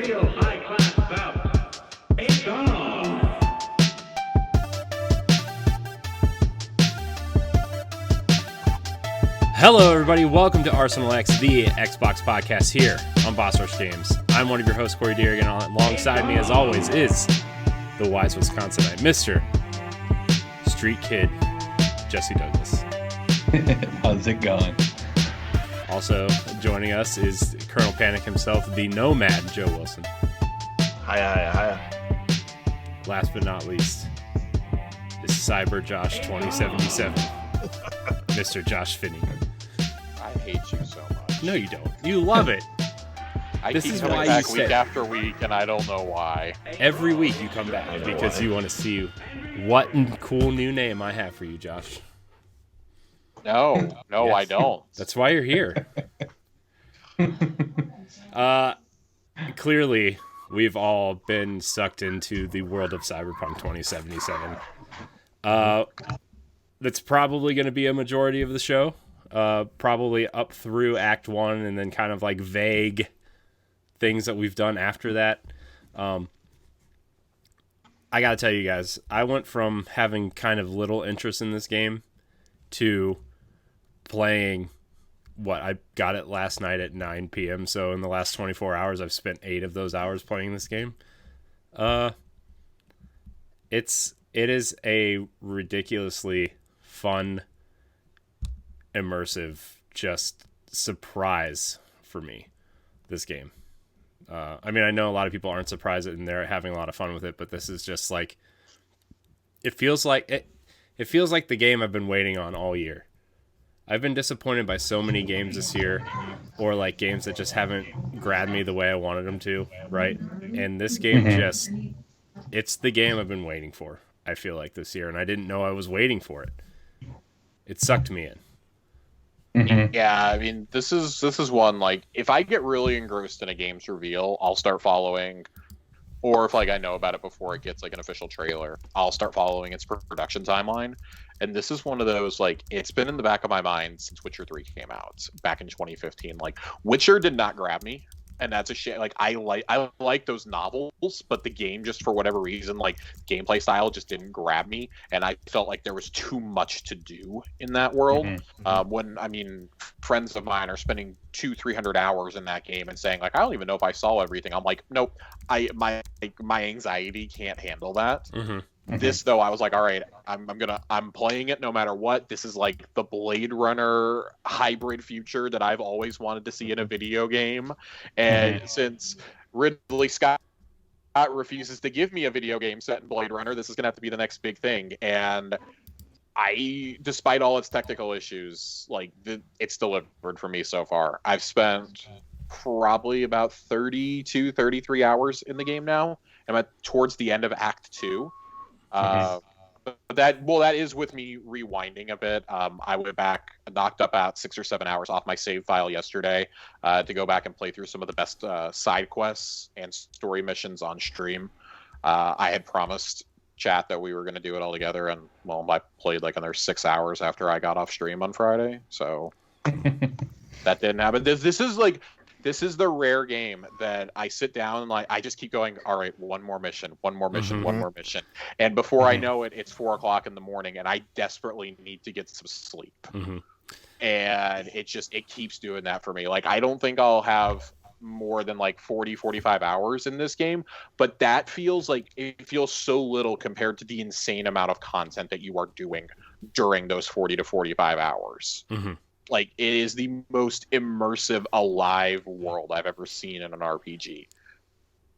real high-class bout. It's on! Hello, everybody. Welcome to Arsenal X, the Xbox podcast here on Boss Rush Games. I'm one of your hosts, Corey Deering, and alongside me, as always, is the wise Wisconsinite, Mr. Street Kid, Jesse Douglas. How's it going? Also joining us is Colonel Panic himself, the Nomad, Joe Wilson. Hiya. Last but not least is Cyber Josh 2077, Mr. Josh Finney. I hate you so much. No, you don't. You love it. This is why back you week say after week, and I don't know why. every week you come back because you want to see what cool new name I have for you, Josh. No, Yes. I don't. That's why you're here. Clearly, we've all been sucked into the world of Cyberpunk 2077. That's probably going to be a majority of the show. Probably up through Act 1 and then kind of like vague things that we've done after that. I got to tell you guys, I went from having kind of little interest in this game to playing I got it last night at 9 p.m. So in the last 24 hours, I've spent 8 of those hours playing this game. It is a ridiculously fun, immersive, just surprise for me, this game. I mean, I know a lot of people aren't surprised and they're having a lot of fun with it, but this is just like, it feels like the game I've been waiting on all year. I've been disappointed by so many games this year, or like games that just haven't grabbed me the way I wanted them to, right? And this game it's the game I've been waiting for, I feel like, this year, and I didn't know I was waiting for it. It sucked me in. Yeah, I mean, this is one, like, if I get really engrossed in a game's reveal, I'll start following, or if like I know about it before it gets like an official trailer, I'll start following its production timeline. And this is one of those, like, it's been in the back of my mind since Witcher 3 came out back in 2015. Like, Witcher did not grab me, and that's a shame. Like, I like those novels, but the game, just for whatever reason, like, gameplay style just didn't grab me, and I felt like there was too much to do in that world. When, I mean, friends of mine are spending 200-300 hours in that game and saying, like, I don't even know if I saw everything. I'm like, nope, my anxiety can't handle that. This, though, I was like, all right, I'm playing it no matter what. This is like the Blade Runner hybrid future that I've always wanted to see in a video game. And since Ridley Scott refuses to give me a video game set in Blade Runner, this is going to have to be the next big thing. And despite all its technical issues, like, it's delivered for me so far. I've spent probably about 32, 33 hours in the game now. I'm towards the end of Act 2. But that is with me rewinding a bit. I went back, knocked up about 6 or 7 hours off my save file yesterday to go back and play through some of the best side quests and story missions on stream. I had promised chat that we were going to do it all together, and well, I played like another 6 hours after I got off stream on Friday, so that didn't happen. This is the rare game that I sit down and, like, I just keep going, all right, one more mission. And before I know it, it's 4 o'clock in the morning and I desperately need to get some sleep. And it keeps doing that for me. Like, I don't think I'll have more than like 40, 45 hours in this game, but that feels like, it feels so little compared to the insane amount of content that you are doing during those 40 to 45 hours. Like, it is the most immersive, alive world I've ever seen in an RPG.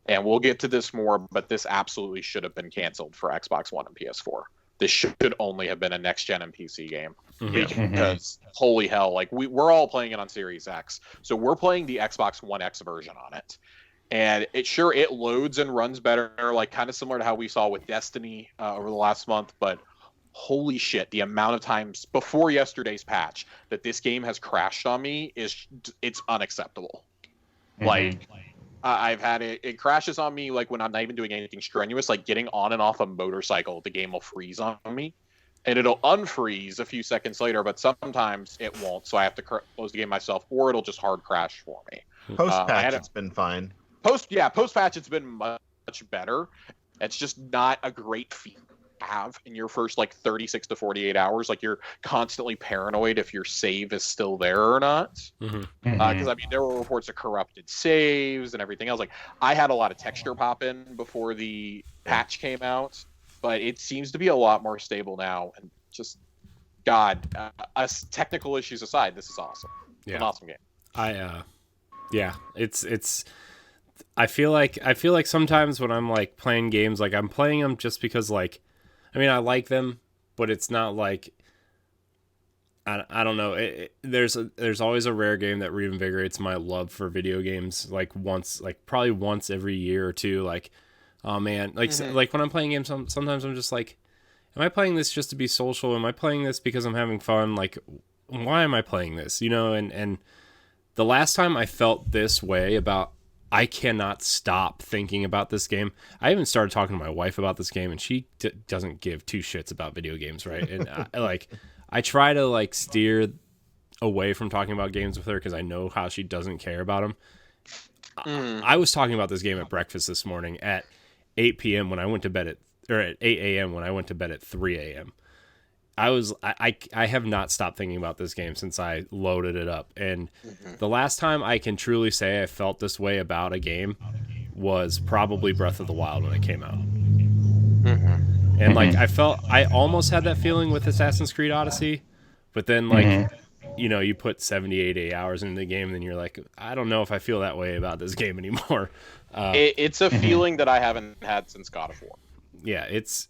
And we'll get to this more, but this absolutely should have been canceled for Xbox One and PS4. This should only have been a next-gen and PC game. Because, holy hell, like, we're all playing it on Series X. So we're playing the Xbox One X version on it. And it loads and runs better, like, kind of similar to how we saw with Destiny over the last month, but holy shit, the amount of times before yesterday's patch that this game has crashed on me it's unacceptable. Like, I've had it crashes on me, like, when I'm not even doing anything strenuous, like getting on and off a motorcycle, the game will freeze on me. And it'll unfreeze a few seconds later, but sometimes it won't, so I have to close the game myself, or it'll just hard crash for me. Post-patch, it's been fine. post patch it's been much better. It's just not a great feat to have in your first like 36 to 48 hours. Like you're constantly paranoid if your save is still there or not. Mm-hmm. Because I mean, there were reports of corrupted saves and everything else. Like I had a lot of texture pop in before the patch came out, but it seems to be a lot more stable now. And just God, us technical issues aside, this is awesome. It's an awesome game. It's I feel like sometimes when I'm like playing games, like I'm playing them just because like, I mean, I like them, but it's not like, I don't know. There's always a rare game that reinvigorates my love for video games. Like probably once every year or two. Like, oh man, like when I'm playing games, sometimes I'm just like, am I playing this just to be social? Am I playing this because I'm having fun? Like, why am I playing this? You know, and the last time I felt this way about, I cannot stop thinking about this game. I even started talking to my wife about this game, and she doesn't give two shits about video games, right? And I try to like steer away from talking about games with her because I know how she doesn't care about them. I was talking about this game at breakfast this morning at 8 p.m. when I went to bed at 8 a.m. when I went to bed at 3 a.m. I have not stopped thinking about this game since I loaded it up. And the last time I can truly say I felt this way about a game was probably Breath of the Wild when it came out. And like I almost had that feeling with Assassin's Creed Odyssey, but then like you know, you put 70, 80 hours into the game and then you're like, I don't know if I feel that way about this game anymore. It's a feeling that I haven't had since God of War. Yeah, it's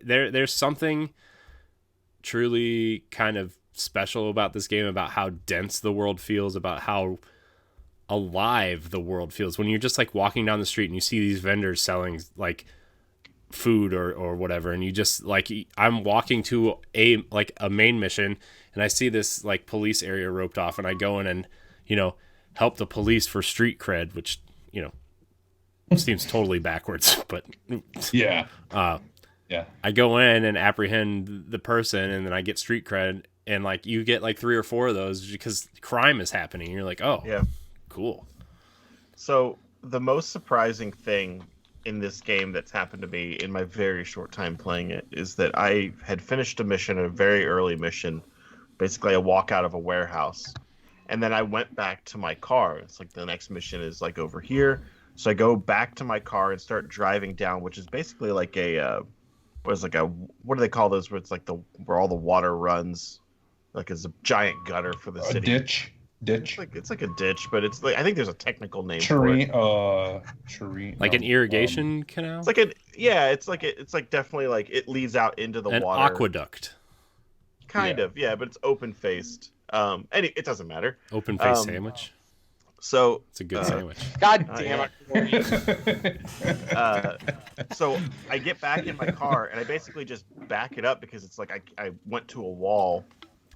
there's something truly kind of special about this game, about how dense the world feels, about how alive the world feels when you're just like walking down the street and you see these vendors selling like food or whatever, and you just like, I'm walking to a main mission and I see this like police area roped off, and I go in and, you know, help the police for street cred, which, you know, seems totally backwards, but Yeah. I go in and apprehend the person, and then I get street cred, and like you get like 3 or 4 of those because crime is happening. You're like, oh, Yeah. cool. So the most surprising thing in this game that's happened to me in my very short time playing it is that I had finished a mission, a very early mission, basically a walk out of a warehouse, and then I went back to my car. It's like the next mission is like over here, so I go back to my car and start driving down, which is basically like what do they call those? Where it's like where all the water runs, like it's a giant gutter for the city. Ditch. It's like a ditch, but it's like, I think there's a technical name for it. Like an irrigation canal. It's like it's like definitely like it leads out into the water. An aqueduct. Kind of, yeah, but it's open faced. It doesn't matter. Open face sandwich. So it's a good sandwich. God damn it. So I get back in my car and I basically just back it up because it's like I went to a wall.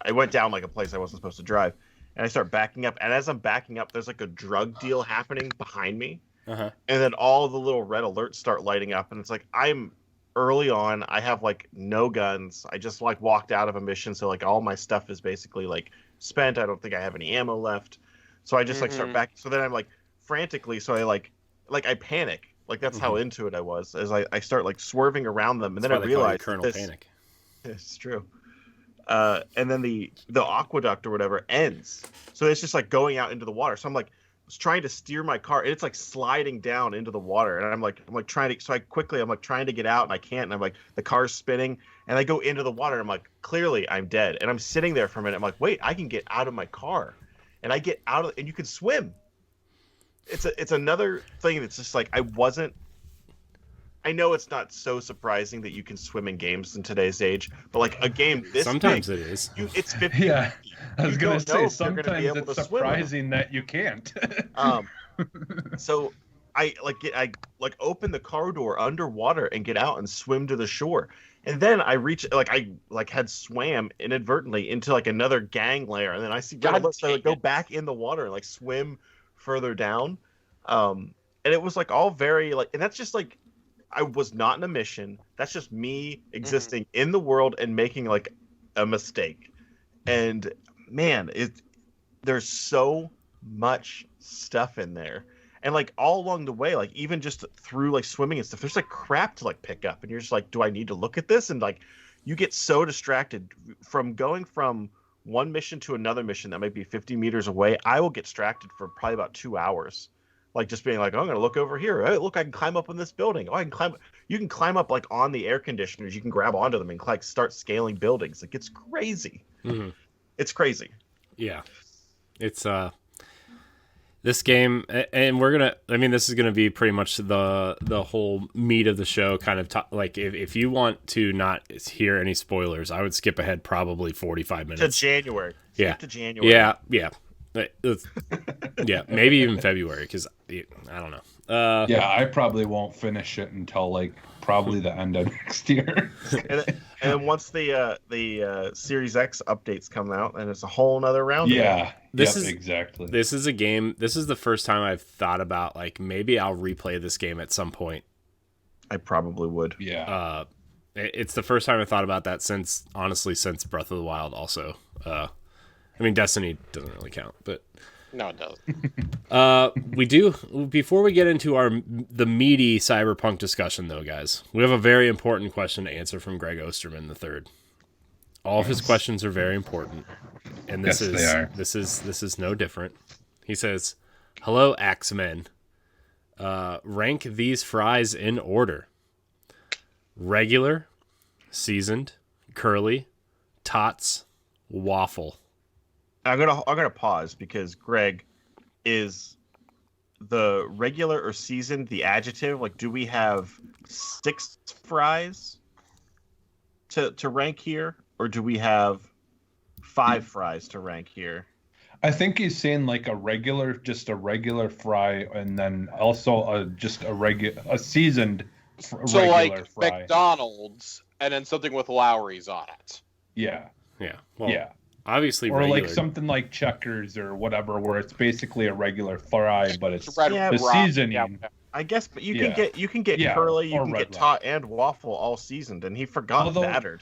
I went down like a place I wasn't supposed to drive, and I start backing up. And as I'm backing up, there's like a drug deal happening behind me. And then all the little red alerts start lighting up, and it's like I'm early on. I have like no guns. I just like walked out of a mission, so like all my stuff is basically like spent. I don't think I have any ammo left. So I just like start back. So then I'm like frantically. So I like I panic. Like that's how into it I was. As I start like swerving around them, and then I realize Colonel Panic. It's true. And then the aqueduct or whatever ends. So it's just like going out into the water. So I'm like trying to steer my car, and it's like sliding down into the water. And I'm like trying to. So I'm like trying to get out, and I can't. And I'm like the car's spinning, and I go into the water. And I'm like, clearly I'm dead. And I'm sitting there for a minute. I'm like, wait, I can get out of my car. And I get out of, and you can swim. It's another thing that's just like I know it's not so surprising that you can swim in games in today's age, but like a game this sometimes big, it is. It's 50. Yeah, I was gonna say sometimes it's surprising that you can't. So I open the car door underwater and get out and swim to the shore. And then I reach, I had swam inadvertently into like another gang layer, and then I see so I go back in the water and like swim further down, and it was like all very like, and that's just like, I was not in a mission. That's just me existing in the world and making like a mistake. And man, there's so much stuff in there. And like all along the way, like even just through like swimming and stuff, there's like crap to like pick up, and you're just like, do I need to look at this? And like, you get so distracted from going from one mission to another mission that might be 50 meters away. I will get distracted for probably about 2 hours, like just being like, oh, I'm gonna look over here. Hey, look, I can climb up on this building. Oh, I can climb. You can climb up like on the air conditioners. You can grab onto them and like start scaling buildings. Like it's crazy. Mm-hmm. It's crazy. Yeah, it's this game, and this is gonna be pretty much the whole meat of the show. Kind of like if you want to not hear any spoilers, I would skip ahead probably 45 minutes to January. Yeah, to January. Yeah. Yeah, maybe even February, because I don't know. Yeah, I probably won't finish it until like probably the end of next year. and then once the Series X updates come out, and it's a whole nother round. Yeah, exactly. This is a game. This is the first time I've thought about like maybe I'll replay this game at some point. I probably would. Yeah. It's the first time I thought about that since Breath of the Wild. Also, I mean, Destiny doesn't really count, but no, it doesn't. We do. Before we get into the meaty Cyberpunk discussion, though, guys, we have a very important question to answer from Greg Osterman III. All of his questions are very important, and this is no different. He says, "Hello, Axemen. Rank these fries in order: regular, seasoned, curly, tots, waffle." I'm gonna pause because Greg, is the regular or seasoned the adjective? Like, do we have 6 fries to rank here, or do we have 5 fries to rank here? I think he's saying like just a regular fry, and then also a seasoned So regular like fry. McDonald's, and then something with Lowry's on it. Yeah. Well, yeah. Obviously, or regular. like something like Checkers or whatever, where it's basically a regular fry, but it's Red the Rock, seasoning. yeah. I guess, but you can get Yeah, curly, you or can Red get tot and waffle all seasoned, and he forgot battered.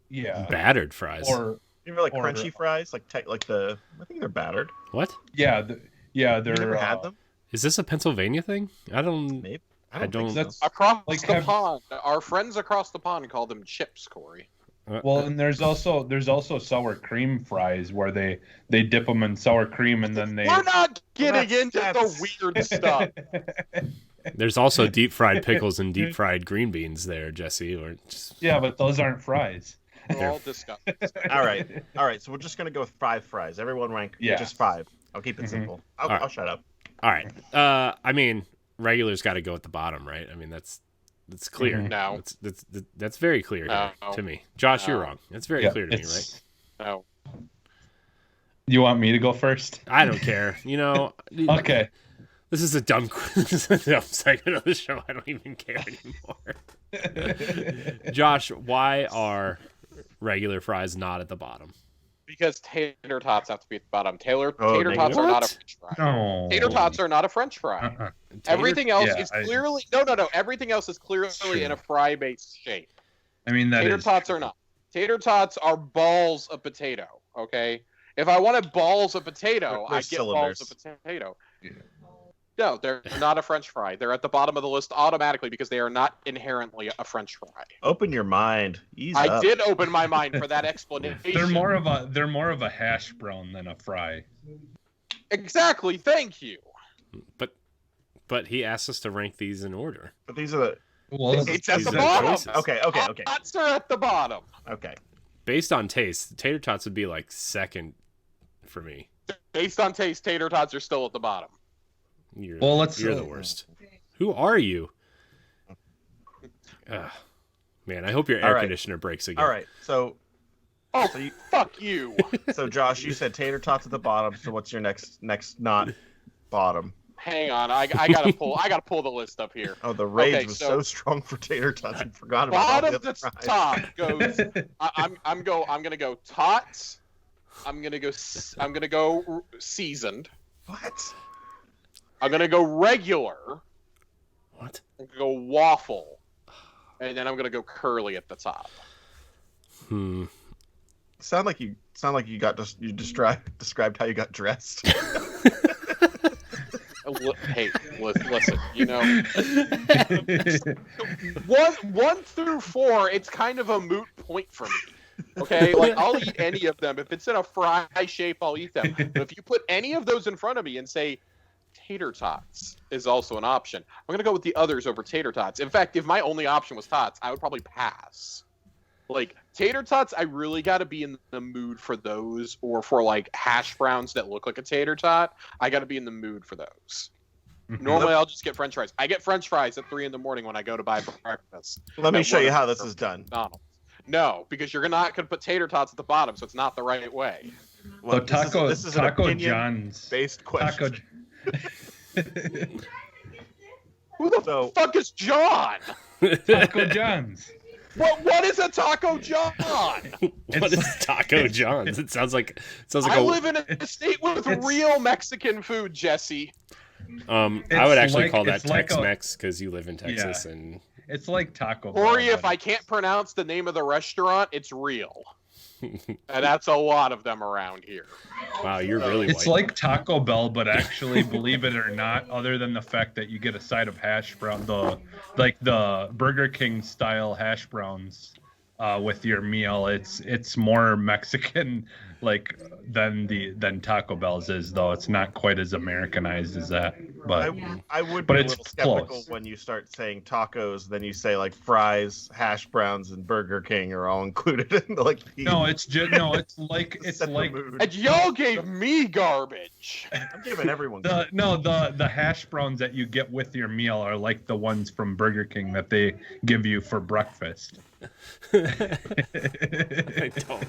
Yeah. Battered fries. You remember like crunchy fries, like I think they're battered. What? Yeah, they're. You never had them? Is this a Pennsylvania thing? I don't. Maybe. I don't. That's Across like the pond, our friends across the pond call them chips, Corey. well, and there's also sour cream fries where they dip them in sour cream and then they. We're not getting into the weird stuff. There's also deep fried pickles and deep fried green beans there, Jesse. Or just... Yeah, but those aren't fries. We're all disgusting. All right. So we're just gonna go with 5 fries. Everyone rank just 5. I'll keep it simple. I'll shut up. All right. I mean, regular's got to go at the bottom, right? I mean, that's clear. No, that's very clear to me. Josh, you're wrong. It's very clear to me, right? No. You want me to go first? I don't care. Okay. This is a dumb segment of the show. I don't even care anymore. Josh, why are regular fries not at the bottom? Because tater tots have to be at the bottom. Tater negative. tots are not a French fry. No. Tater tots are not a French fry. Everything else is clearly no. Everything else is clearly in a fry-based shape. I mean, tater tots are not. Tater tots are balls of potato. Okay. If I wanted balls of potato, I get balls of potato. Yeah. No, they're not a French fry. They're at the bottom of the list automatically because they are not inherently a French fry. Open your mind. I did open my mind for that explanation. They're more of a hash brown than a fry. Exactly. Thank you. But he asked us to rank these in order. But these are the. Well, it's at the bottom. Okay. Tots are at the bottom. Okay. Based on taste, tater tots would be like second for me. Based on taste, tater tots are still at the bottom. You're the worst. Who are you? Man, I hope your air conditioner breaks again. All right, so fuck you. So Josh, you said tater tots at the bottom. So what's your next not bottom? Hang on, I gotta pull the list up here. Oh, the rage was so strong for tater tots. I forgot about bottom to top goes. I'm gonna go tots. I'm gonna go seasoned. What? I'm gonna go regular. What? I'm gonna go waffle, and then I'm gonna go curly at the top. Sound like you described how you got dressed. Hey, listen. You know, 1 through 4, it's kind of a moot point for me. Okay, like I'll eat any of them if it's in a fry shape. I'll eat them. But if you put any of those in front of me and say tater tots is also an option, I'm gonna go with the others over tater tots. In fact, if my only option was tots, I would probably pass. Like tater tots, I really got to be in the mood for those, or for like hash browns that look like a tater tot. I got to be in the mood for those. Normally, I'll just get French fries. I get French fries at 3 a.m. when I go to buy breakfast. Let me show you how this is done. McDonald's. No, because you're not going to put tater tots at the bottom, so it's not the right way. Well, this is an Taco John's based question. Who the fuck is John? Taco John's. What is a Taco John? What is Taco John's? It sounds like I live in a state with real Mexican food, Jesse. I would actually like- call that it's like Tex-Mex because you live in Texas, Yeah. and It's like Taco Bell. Corey, if but I can't pronounce the name of the restaurant, it's real. And that's a lot of them around here. wow, you're really It's white. like Taco Bell, but actually, believe it or not, other than the fact that you get a side of hash brown, the Burger King style hash browns with your meal, it's more Mexican than Taco Bell's is, though it's not quite as Americanized as that. But I would but be a it's little skeptical close. when you start saying tacos, then you say like fries, hash browns, and Burger King are all included in like the, no, it's set the like mood. And y'all gave me garbage. I'm giving everyone the hash browns that you get with your meal are like the ones from Burger King that they give you for breakfast. I don't.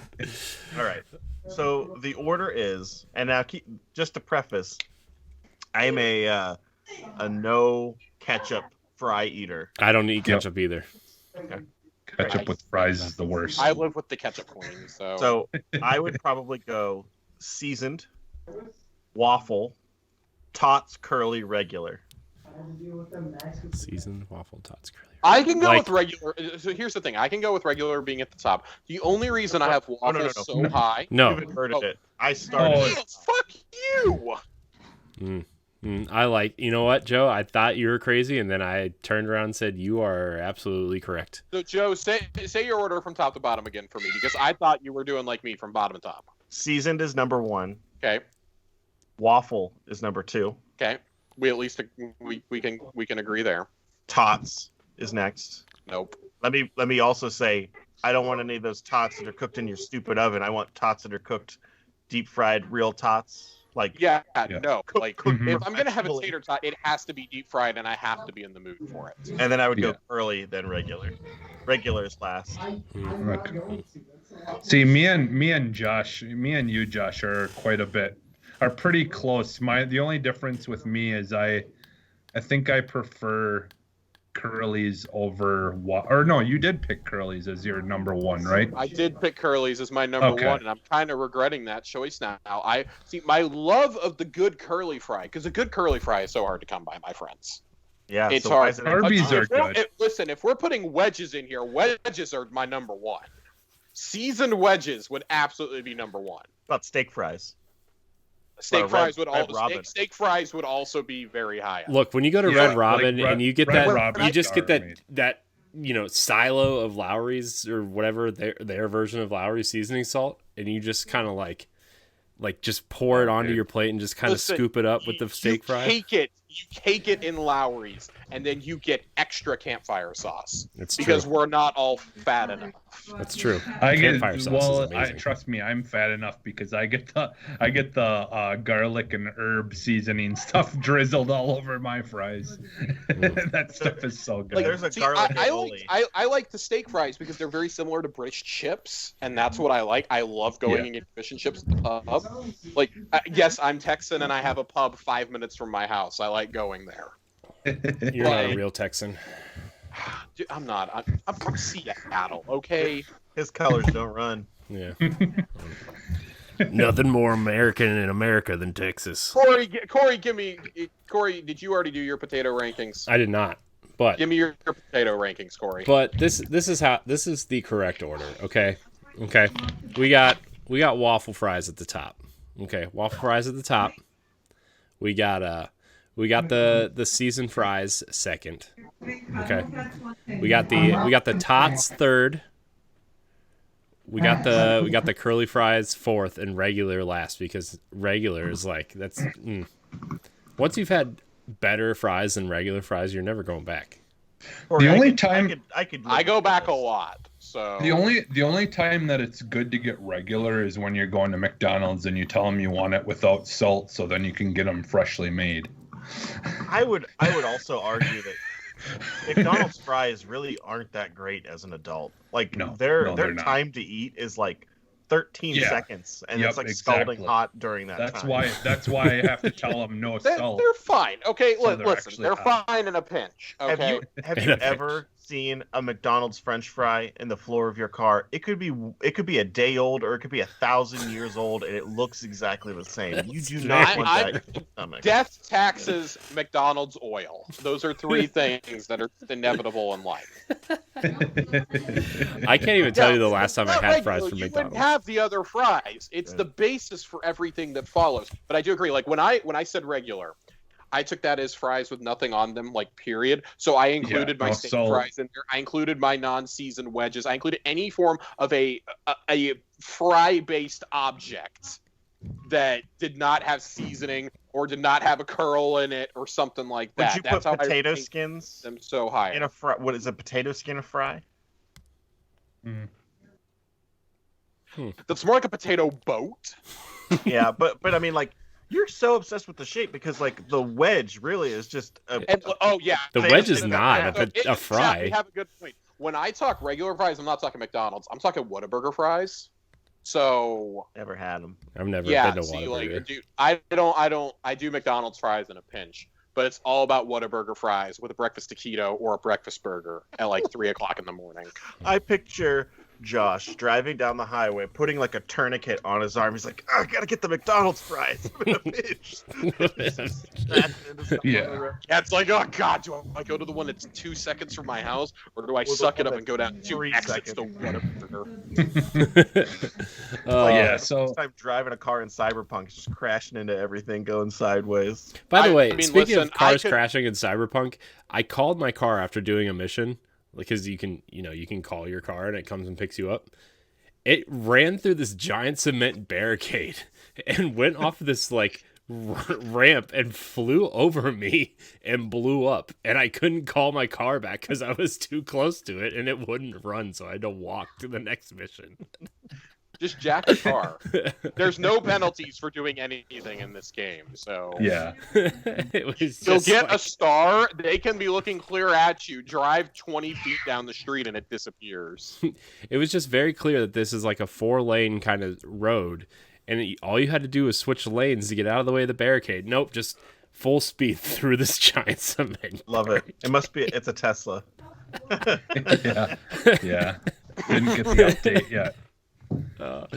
All right. So the order is, and now just to preface, I am a no ketchup fry eater. I don't eat ketchup either. Ketchup with fries is the worst. I live with the ketchup queen, so. So I would probably go seasoned, waffle, tots, curly, regular. Seasoned waffle tots curly. I can go Like- with regular. So here's the thing: I can go with regular being at the top. The only reason I have waffles no. so high. No, You inverted Oh. it. I started. Oh, it. Fuck you! I like. You know what, Joe? I thought you were crazy, and then I turned around and said you are absolutely correct. So Joe, say your order from top to bottom again for me, because I thought you were doing like me from bottom to top. Seasoned is number 1. Okay. Waffle is number 2. Okay. We at least we can agree there. Tots is next. Nope. Let me also say I don't want any of those tots that are cooked in your stupid oven. I want tots that are cooked, deep fried, real tots. Like Yeah. Yeah. No. Like Mhm. if I'm gonna have a Actually- tater tot, it has to be deep fried, and I have to be in the mood for it. and then I would Yeah. go curly, then regular. Regular is last. Okay. See, me and you, Josh, are pretty close. The only difference with me is I think I prefer curlies over or no, you did pick curlies as your number 1, right? I did pick Curly's as my number Okay. 1, and I'm kind of regretting that choice now. I see my love of the good curly fry, because a good curly fry is so hard to come by, my friends. Yeah, It's so why hard. is it- Arby's are If we're- good. Listen, if we're putting wedges in here, wedges are my number 1. Seasoned wedges would absolutely be number 1. about steak fries? Steak Red- fries would Red Robin. also steak fries would also be very high. Up. Look, when you go to Yeah, Red Robin like and you get Red that, Robin you just get are that amazing. silo of Lowry's or whatever their version of Lowry's seasoning salt, and you just kind of like just pour it onto your plate and just kind of Listen, scoop it up with the steak fry. You cake it in Lowry's, and then you get extra campfire sauce. It's because true. we're not all fat enough. That's true. I get Campfire sauce is amazing. trust me, I'm fat enough because I get the garlic and herb seasoning stuff drizzled all over my fries. That stuff is so good. Like, there's a See, garlic I like the steak fries because they're very similar to British chips, and that's what I like. I love going and getting fish and chips at the pub. Like, yes, I'm Texan and I have a pub 5 minutes from my house. I like going there. You're not a real Texan. Dude, I'm not. I'm Seattle, okay? His colors don't run. Yeah. Nothing more American in America than Texas. Corey, give me. Corey, did you already do your potato rankings? I did not, but Give me your potato rankings, Corey. But this is the correct order. Okay. We got waffle fries at the top. Okay, waffle fries at the top. We got We got the seasoned fries second. Okay. We got the tots third. We got the curly fries fourth and regular last because regular is like that's once you've had better fries than regular fries, you're never going back. The only time I go back a lot. So the only time that it's good to get regular is when you're going to McDonald's and you tell them you want it without salt, so then you can get them freshly made. I would also argue that McDonald's fries really aren't that great as an adult. Like their they're not. time to eat is like 13 seconds, and it's like exactly. scalding hot during that That's time. That's why I have to tell them no salt. they're fine. Okay, So listen, they're fine in a pinch. Okay, Have you ever seen a McDonald's French fry in the floor of your car? It could be a day old, or it could be 1,000 years old, and it looks exactly the same. You do not want that in your stomach. death, taxes, McDonald's, oil. Those are three things that are inevitable in life. I can't even tell you the last time I had fries from You McDonald's. wouldn't have the other fries. It's the basis for everything that follows. But I do agree. Like when I said regular, I took that as fries with nothing on them, like period. So I included my steak fries in there. I included my non-seasoned wedges. I included any form of a fry-based object that did not have seasoning or did not have a curl in it or something like that. Would you That's put how potato I ranked skins them so high. in a fry? What is a potato skin a fry? That's more like a potato boat. Yeah, but I mean, like, you're so obsessed with the shape because like the wedge really is just a Oh yeah, The wedge is not a fry. You have a good point. When I talk regular fries, I'm not talking McDonald's. I'm talking Whataburger fries. So never had them. I've never yeah, been to see, Whataburger. like, dude, I do McDonald's fries in a pinch, but it's all about Whataburger fries with a breakfast taquito or a breakfast burger at like 3:00 in the morning. I picture Josh driving down the highway, putting like a tourniquet on his arm. He's like, I gotta get the McDonald's fries. I'm in a pinch. Yeah. Yeah, it's like, oh god, do I go to the one that's 2 seconds from my house, or do I suck it up and go down 2 3 exits to seconds. Whataburger? Yeah, so I'm driving a car in Cyberpunk, it's just crashing into everything, going sideways. By the way, I mean, speaking listen, of cars I could- crashing in Cyberpunk, I called my car after doing a mission because you can call your car and it comes and picks you up. It ran through this giant cement barricade and went off this like ramp and flew over me and blew up. And I couldn't call my car back because I was too close to it and it wouldn't run. So I had to walk to the next mission. Just jack a car. There's no penalties for doing anything in this game, so yeah. It was you'll just get like- a star. They can be looking clear at you. Drive 20 feet down the street and it disappears. It was just very clear that this is like a 4-lane kind of road, and all you had to do was switch lanes to get out of the way of the barricade. Nope, just full speed through this giant cement. Love it. It must be. It's a Tesla. Yeah. Yeah. Didn't get the update yet.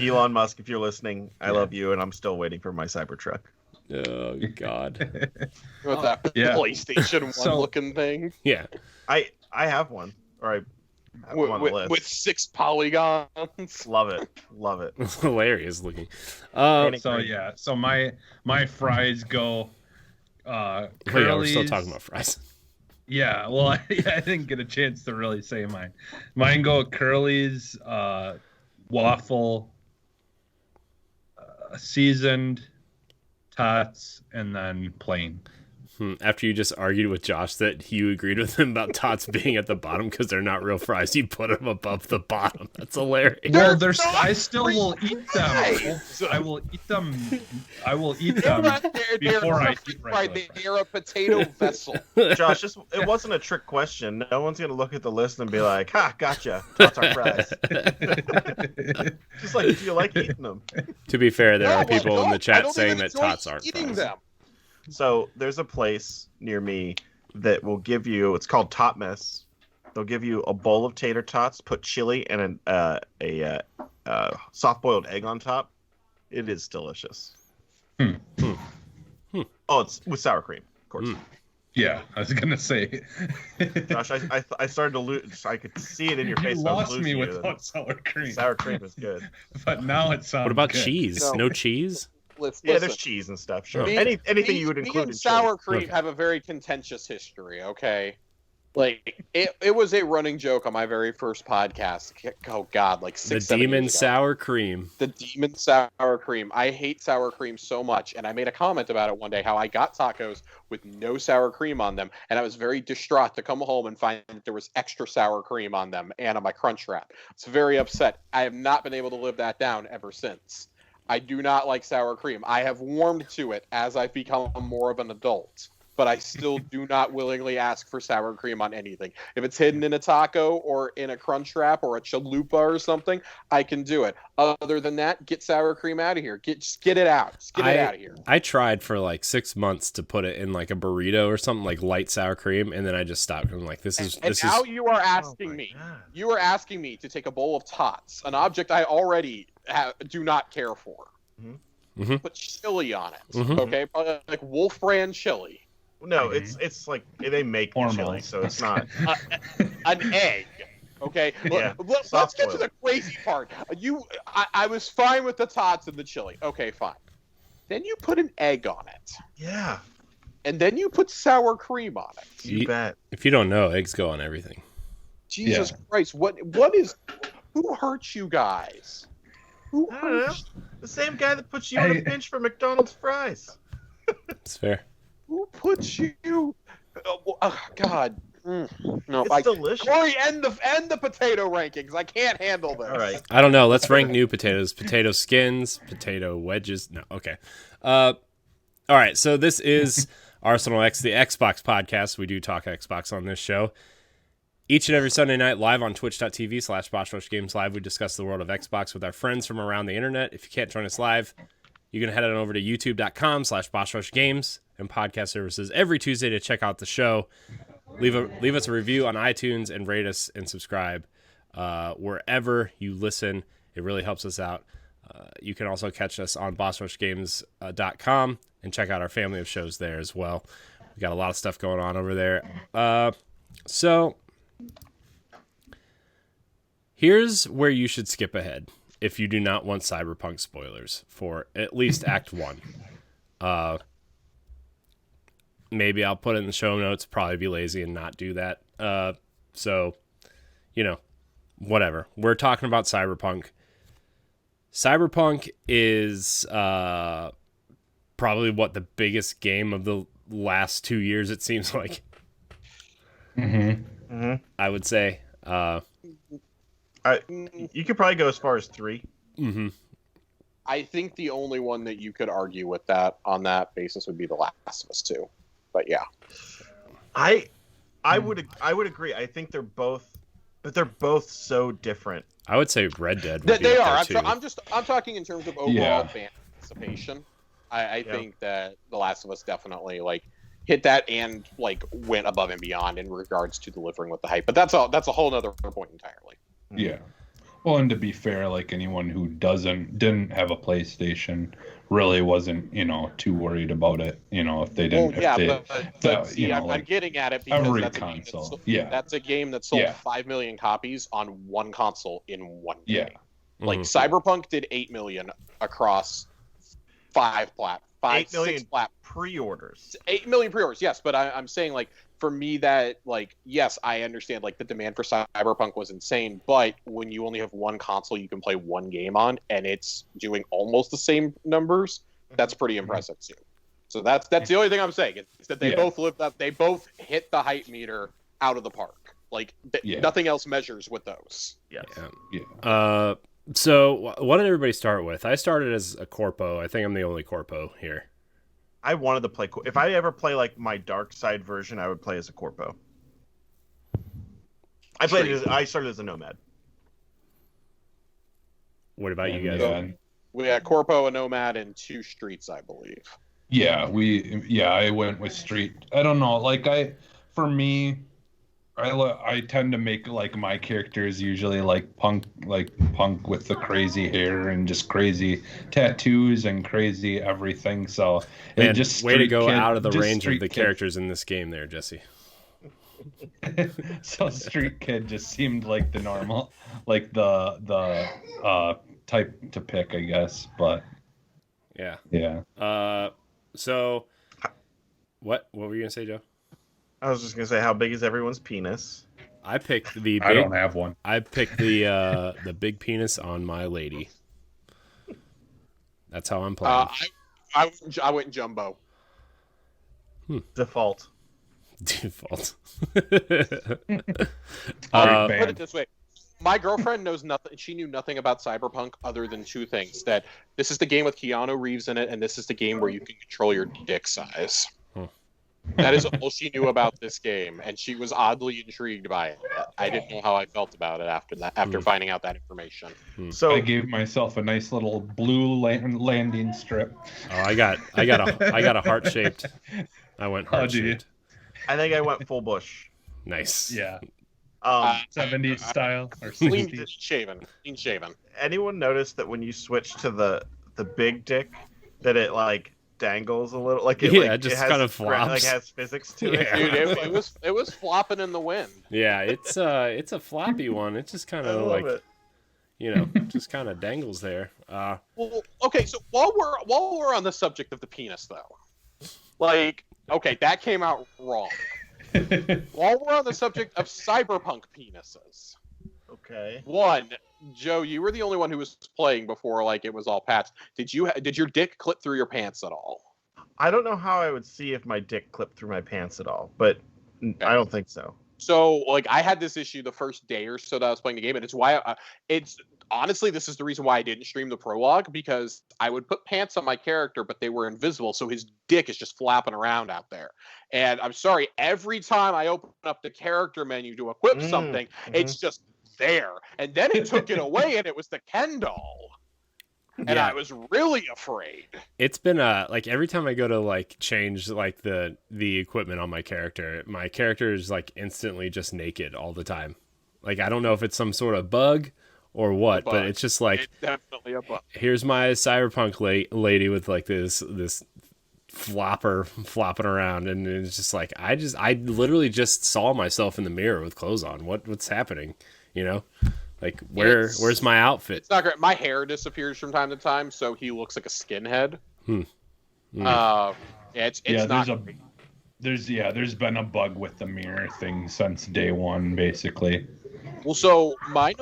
Elon Musk, if you're listening, I love you, and I'm still waiting for my Cybertruck. Oh God. With that Yeah. PlayStation 1 So- looking thing. Yeah. I have one, or I have one on the list. With 6 polygons. Love it. Love it. It's hilarious looking. So yeah, so my fries go Oh, yeah, we're still Curly's- talking about fries. Yeah, well, I didn't get a chance to really say mine. Mine go Curly's, waffle, seasoned, tots, and then plain. After you just argued with Josh that you agreed with him about tots being at the bottom because they're not real fries, you put them above the bottom. That's hilarious. Well, They're I still will eat them. fries! I will eat them. I will eat They're them not- they're before I perfect eat fries. regular. They're a potato vessel. Josh, it wasn't a trick question. No one's gonna look at the list and be like, "Ha, gotcha." Tots are fries. Just like, do you like eating them? To be fair, there No, are I people in don't. the I chat don't saying even that enjoy tots aren't eating fries. them. So there's a place near me that will give you. It's called Tot Mess. They'll give you a bowl of tater tots, put chili and a soft-boiled egg on top. It is delicious. Oh, it's with sour cream, of course. Yeah, I was gonna say. Josh, I started to lose. I could see it in your You face. I was lost me losing you. without sour cream. Sour cream is good. But now it sounds. What about good. cheese? No. No cheese? Yeah, there's cheese and stuff. Sure, Me- anything you would me include and in chili. sour cream Okay. have a very contentious history. Okay, like it was a running joke on my very first podcast. Oh God, like The 6-7 demon years ago. sour cream. The demon sour cream. I hate sour cream so much, and I made a comment about it one day. How I got tacos with no sour cream on them, and I was very distraught to come home and find that there was extra sour cream on them and on my crunch wrap. It's very upset. I have not been able to live that down ever since. I do not like sour cream. I have warmed to it as I've become more of an adult, but I still do not willingly ask for sour cream on anything. If it's hidden in a taco or in a crunch wrap or a chalupa or something, I can do it. Other than that, get sour cream out of here. Just get it out. Just get it out of here. I tried for like 6 months to put it in like a burrito or something, like light sour cream, and then I just stopped. I'm like, this is And now you are asking my me. God. You are asking me to take a bowl of tots, an object I already do not care for. Mhm. Put chili on it. Mhm. Okay, like Wolf brand chili. No, it's like they make Hormones. chili, so it's not. An egg. Okay, Yeah, let's soft get to boiled. the crazy part. I was fine with the tots and the chili. Okay, fine. Then you put an egg on it, Yeah, and then you put sour cream on it. you bet. If you don't know, eggs go on everything. Jesus Christ, what is? Who hurt you guys? Who I don't know. hurt? The same guy that puts you on a Hey. pinch for McDonald's fries. It's fair. Who puts you? God. No, It's delicious. Corey, end the potato rankings. I can't handle this. All right. I don't know. Let's rank new potatoes. Potato skins, potato wedges. No, okay. All right. So this is Arsenal X, the Xbox podcast. We do talk Xbox on this show. Each and every Sunday night, live on twitch.tv/BossRushGames Live, we discuss the world of Xbox with our friends from around the internet. If you can't join us live, you can head on over to youtube.com/BossRushGames and podcast services every Tuesday to check out the show. Leave us a review on iTunes and rate us and subscribe wherever you listen. It really helps us out. You can also catch us on BossRushGames.com and check out our family of shows there as well. We got a lot of stuff going on over there. So here's where you should skip ahead if you do not want Cyberpunk spoilers for at least Act 1. Maybe I'll put it in the show notes, probably be lazy and not do that. So, whatever. We're talking about Cyberpunk. Cyberpunk is probably the biggest game of the last 2 years, it seems like. I would say. You could probably go as far as 3. I think the only one that you could argue with that on that basis would be The Last of Us 2. But yeah. I would agree. I think they're both, but they're both so different. I would say Red Dead would be They up are. there too. I'm talking in terms of overall Yeah. fan participation. I think that The Last of Us definitely hit that and went above and beyond in regards to delivering with the hype. But that's a whole other point entirely. Yeah. Well, and to be fair, like anyone who didn't have a PlayStation really wasn't, too worried about it. If they didn't, I'm getting at it because every that's console. that's a game that sold Yeah. 5 million copies on one console in one Yeah. day. Cyberpunk did 8 million across 5 8 6 million platforms. pre-orders. 8 million pre-orders, yes, but I'm saying for me that yes, I understand the demand for Cyberpunk was insane, but when you only have one console you can play one game on and it's doing almost the same numbers, that's pretty impressive too. So that's the only thing I'm saying. It's that they both lived up, they both hit the hype meter out of the park. Nothing else measures with those. Yes. Yeah. So what did everybody start with? I started as a corpo. I think I'm the only corpo here. I wanted to play. If I ever play my dark side version, I would play as a corpo. I started as a nomad. What about you guys? Yeah. We had Corpo, a Nomad, and 2 Streets, I believe. Yeah, I went with Street. I don't know, for me, I tend to make my characters usually punk with the crazy hair and just crazy tattoos and crazy everything. So Man, it just way to Street go Kid- out of the just range of Street the Kid. characters in this game there, Jesse. So Street Kid just seemed like the normal, the type to pick, I guess. But Yeah. Yeah. So what were you gonna say, Joe? I was just gonna say, how big is everyone's penis? I picked the I don't big. have one. I picked the big penis on my lady. That's how I'm playing. I went jumbo. Default. Default. Alright, Put band. it this way. My girlfriend knows nothing. She knew nothing about Cyberpunk other than two things: that this is the game with Keanu Reeves in it, and this is the game where you can control your dick size. That is all she knew about this game, and she was oddly intrigued by it. I didn't know how I felt about it after that. After finding out that information. So I gave myself a nice little blue landing strip. Oh, I got a heart shaped. I went heart shaped. I think I went full bush. Nice. Yeah. 70s style or Clean 60s. shaven. Clean shaven. Anyone notice that when you switch to the big dick, that it like dangles a little, like it, Yeah, like, it just has kind of like flops. has physics to Yeah. it. Dude, it was flopping in the wind. Yeah, it's a floppy one. It just kind I of love like it. just kind of dangles there. Well, okay, so while we're on the subject of the penis, though, like, okay, that came out wrong. While we're on the subject of cyberpunk penises, Okay. one, Joe, you were the only one who was playing before, like, it was all patched. Did your dick clip through your pants at all? I don't know how I would see if my dick clipped through my pants at all, but I don't think so. So, like, I had this issue the first day or so that I was playing the game, and it's why it's honestly, this is the reason why I didn't stream the prologue, because I would put pants on my character, but they were invisible, so his dick is just flapping around out there. And I'm sorry, every time I open up the character menu to equip something, it's just there. And then it took it away, and it was the Ken doll. And Yeah. I was really afraid. It's been like every time I go to like change like the equipment on my character is like instantly just naked all the time. Like I don't know if it's some sort of bug or what, but it's just like It's definitely a bug. here's my cyberpunk lady with like this flopper flopping around, and it's just like I literally just saw myself in the mirror with clothes on. What's happening? You know? Like where's my outfit? It's not great. My hair disappears from time to time, so he looks like a skinhead. It's Yeah, not. there's been a bug with the mirror thing since day one, basically. Well, so mine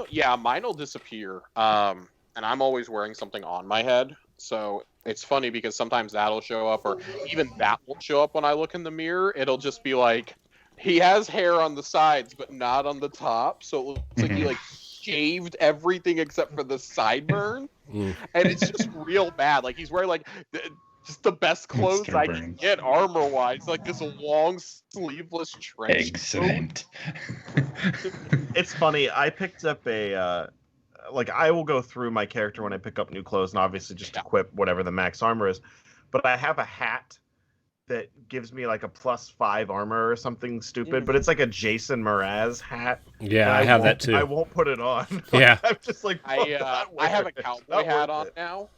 will disappear. And I'm always wearing something on my head, so it's funny because sometimes that'll show up, or even that won't show up when I look in the mirror. It'll just be like he has hair on the sides, but not on the top, so it looks like he like shaved everything except for the sideburn, and it's just real bad. Like he's wearing like just the best clothes Mr. I can Burns. get armor wise, like this long sleeveless trench coat. Excellent. It's funny. I picked up a like I will go through my character when I pick up new clothes, and obviously just equip whatever the max armor is. But I have a hat that gives me like a +5 armor or something stupid, but it's like a Jason Mraz hat. Yeah, and I have that won't- too. I won't put it on. Yeah. I'm just like, I have a cowboy hat on now.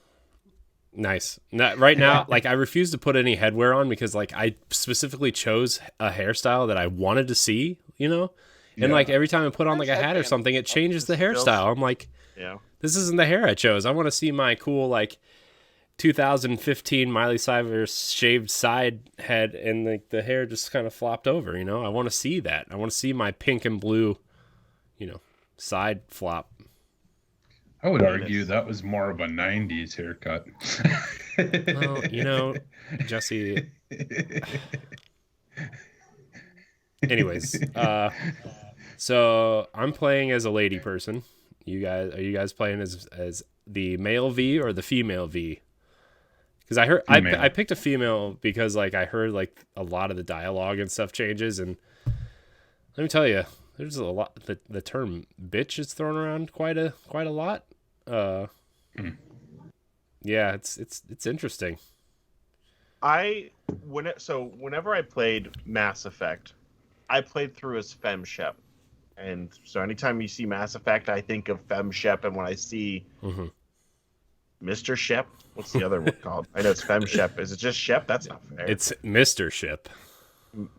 Nice. Right now, like I refuse to put any headwear on because like I specifically chose a hairstyle that I wanted to see, you know? And like every time I put on like a hat or something, it changes the hairstyle. I'm like, Yeah. this isn't the hair I chose. I want to see my cool like 2015 Miley Cyrus shaved side head and like the hair just kind of flopped over, you know? I want to see that. I want to see my pink and blue, you know, side flop. I would argue that was more of a 90s haircut. Well, you know, Jesse. Anyways, so I'm playing as a lady person. Are you guys playing as the male V or the female V? Because I heard I picked a female because like I heard like a lot of the dialogue and stuff changes, and let me tell you, there's a lot. The term bitch is thrown around quite a lot. Yeah, it's interesting. Whenever I played Mass Effect, I played through as FemShep. And so anytime you see Mass Effect, I think of FemShep, and when I see Mr. Shep, what's the other one called? I know it's FemShep. Is it just Shep? That's not fair. It's Mr. Ship.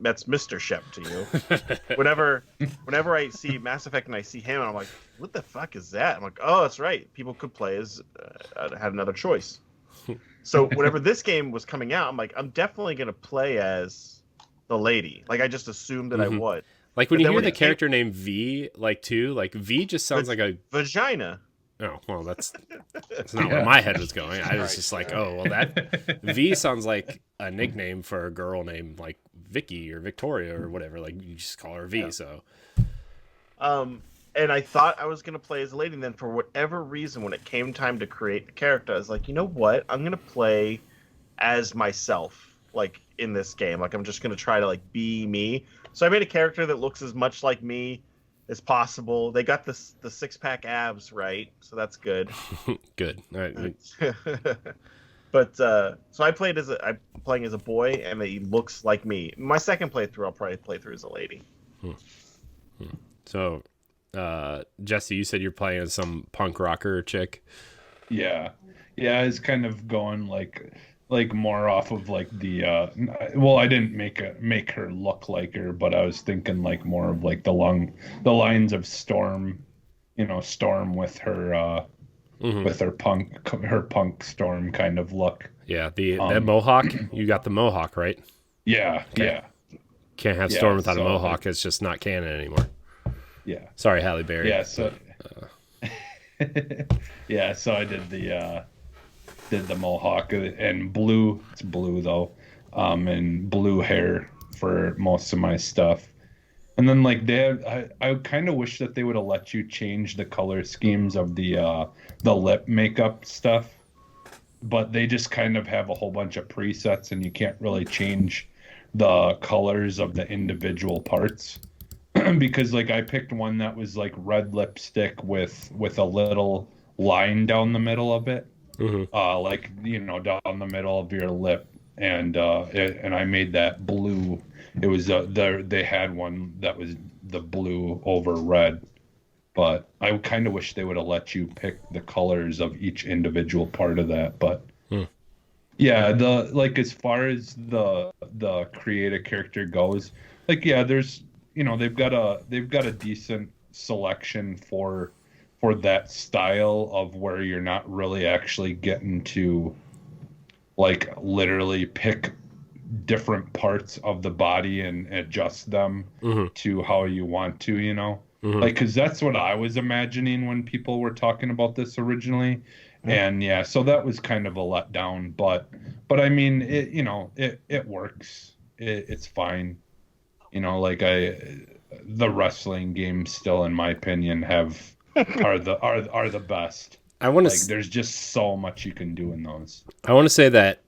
That's Mr. Shep to you. Whenever I see Mass Effect and I see him, I'm like, what the fuck is that? I'm like, oh, that's right. People could play as had another choice. So whenever this game was coming out, I'm like, I'm definitely gonna play as the lady. Like I just assumed that I Mhm. would. Like when But you then hear when the it came- character named V, like too, like V just sounds like a. Vagina. Oh well, that's not Yeah. where my head was going. I was Right, just like, yeah. oh well, that V sounds like a nickname for a girl named like Vicky or Victoria or whatever. Like you just call her V. Yeah. So And I thought I was gonna play as a lady, and then for whatever reason, when it came time to create the character, I was like, you know what? I'm gonna play as myself, like in this game. Like I'm just gonna try to like be me. So I made a character that looks as much like me as possible. They got the 6-pack abs right, so that's good. good. All right. But so I'm playing as a boy, and he looks like me. My second playthrough, I'll probably play through as a lady. So, Jesse, you said you're playing as some punk rocker chick. Yeah, it's kind of going like more off of like the well, I didn't make her look like her, but I was thinking like more of like the lines of Storm, Storm with her with her punk Storm kind of look. Yeah, the mohawk. You got the mohawk, right? Yeah, Okay. Can't have Yeah, Storm without a so- mohawk. It's just not canon anymore. yeah. Sorry, Halle Berry. Yeah, so yeah, so I did the mohawk and blue. It's blue though, and blue hair for most of my stuff. And then like I kind of wish that they would have let you change the color schemes of the lip makeup stuff, but they just kind of have a whole bunch of presets, and you can't really change the colors of the individual parts. Because like I picked one that was like red lipstick with a little line down the middle of it, like down the middle of your lip, and I made that blue. It was they had one that was the blue over red, but I kind of wish they would have let you pick the colors of each individual part of that. But yeah, the like as far as the create a character goes, like yeah, there's they've got a decent selection for that style of where you're not really actually getting to like literally pick different parts of the body and adjust them to how you want to, like because that's what I was imagining when people were talking about this originally. And yeah, so that was kind of a letdown, but I mean it works. It's fine. Like the wrestling games still, in my opinion, are the best. I want Like to. there's just so much you can do in those. I want to say that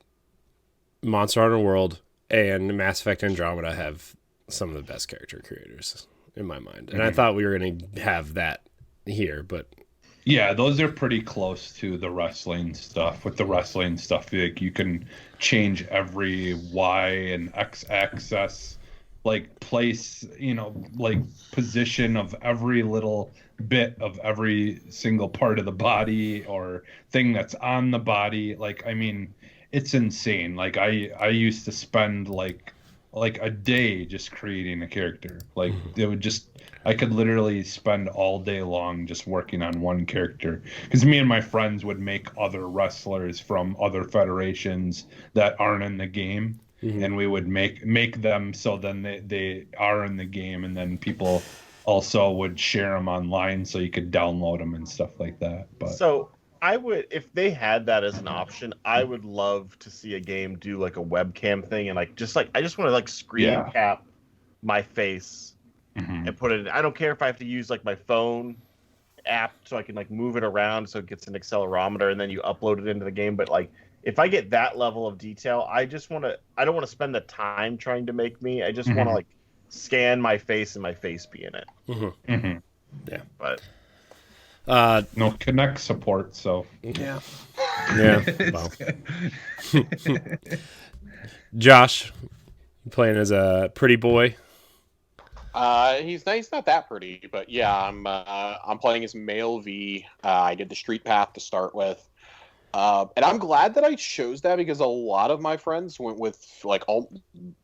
Monster Hunter World and Mass Effect Andromeda have some of the best character creators in my mind, and I thought we were going to have that here, but Yeah, those are pretty close to the wrestling stuff. With the wrestling stuff, like you can change every Y and X axis, like place, like position of every little bit of every single part of the body or thing that's on the body. Like, I mean, it's insane. Like I used to spend like a day just creating a character. Like it would just I could literally spend all day long just working on one character, because me and my friends would make other wrestlers from other federations that aren't in the game, and we would make them so then they are in the game, and then people also would share them online so you could download them and stuff like that. But So I would, if they had that as an option, I would love to see a game do like a webcam thing and like I just want to like screen Yeah. cap my face and put it in. I don't care if I have to use like my phone app so I can like move it around so it gets an accelerometer and then you upload it into the game. But like if I get that level of detail, I don't want to spend the time trying to make me. I just want to like scan my face and my face be in it. yeah. But no Connect support, so Yeah. Well. Josh, you playing as a pretty boy? He's not that pretty, but yeah, I'm playing as male V. I did the street path to start with, and I'm glad that I chose that because a lot of my friends went with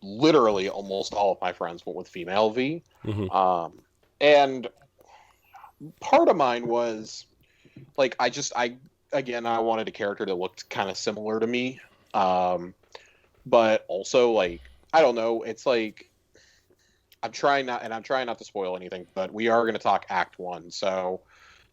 literally almost all of my friends went with female V, and part of mine was like I again, I wanted a character that looked kind of similar to me. But also, like, I don't know. It's like I'm trying not to spoil anything, but we are going to talk Act 1. So,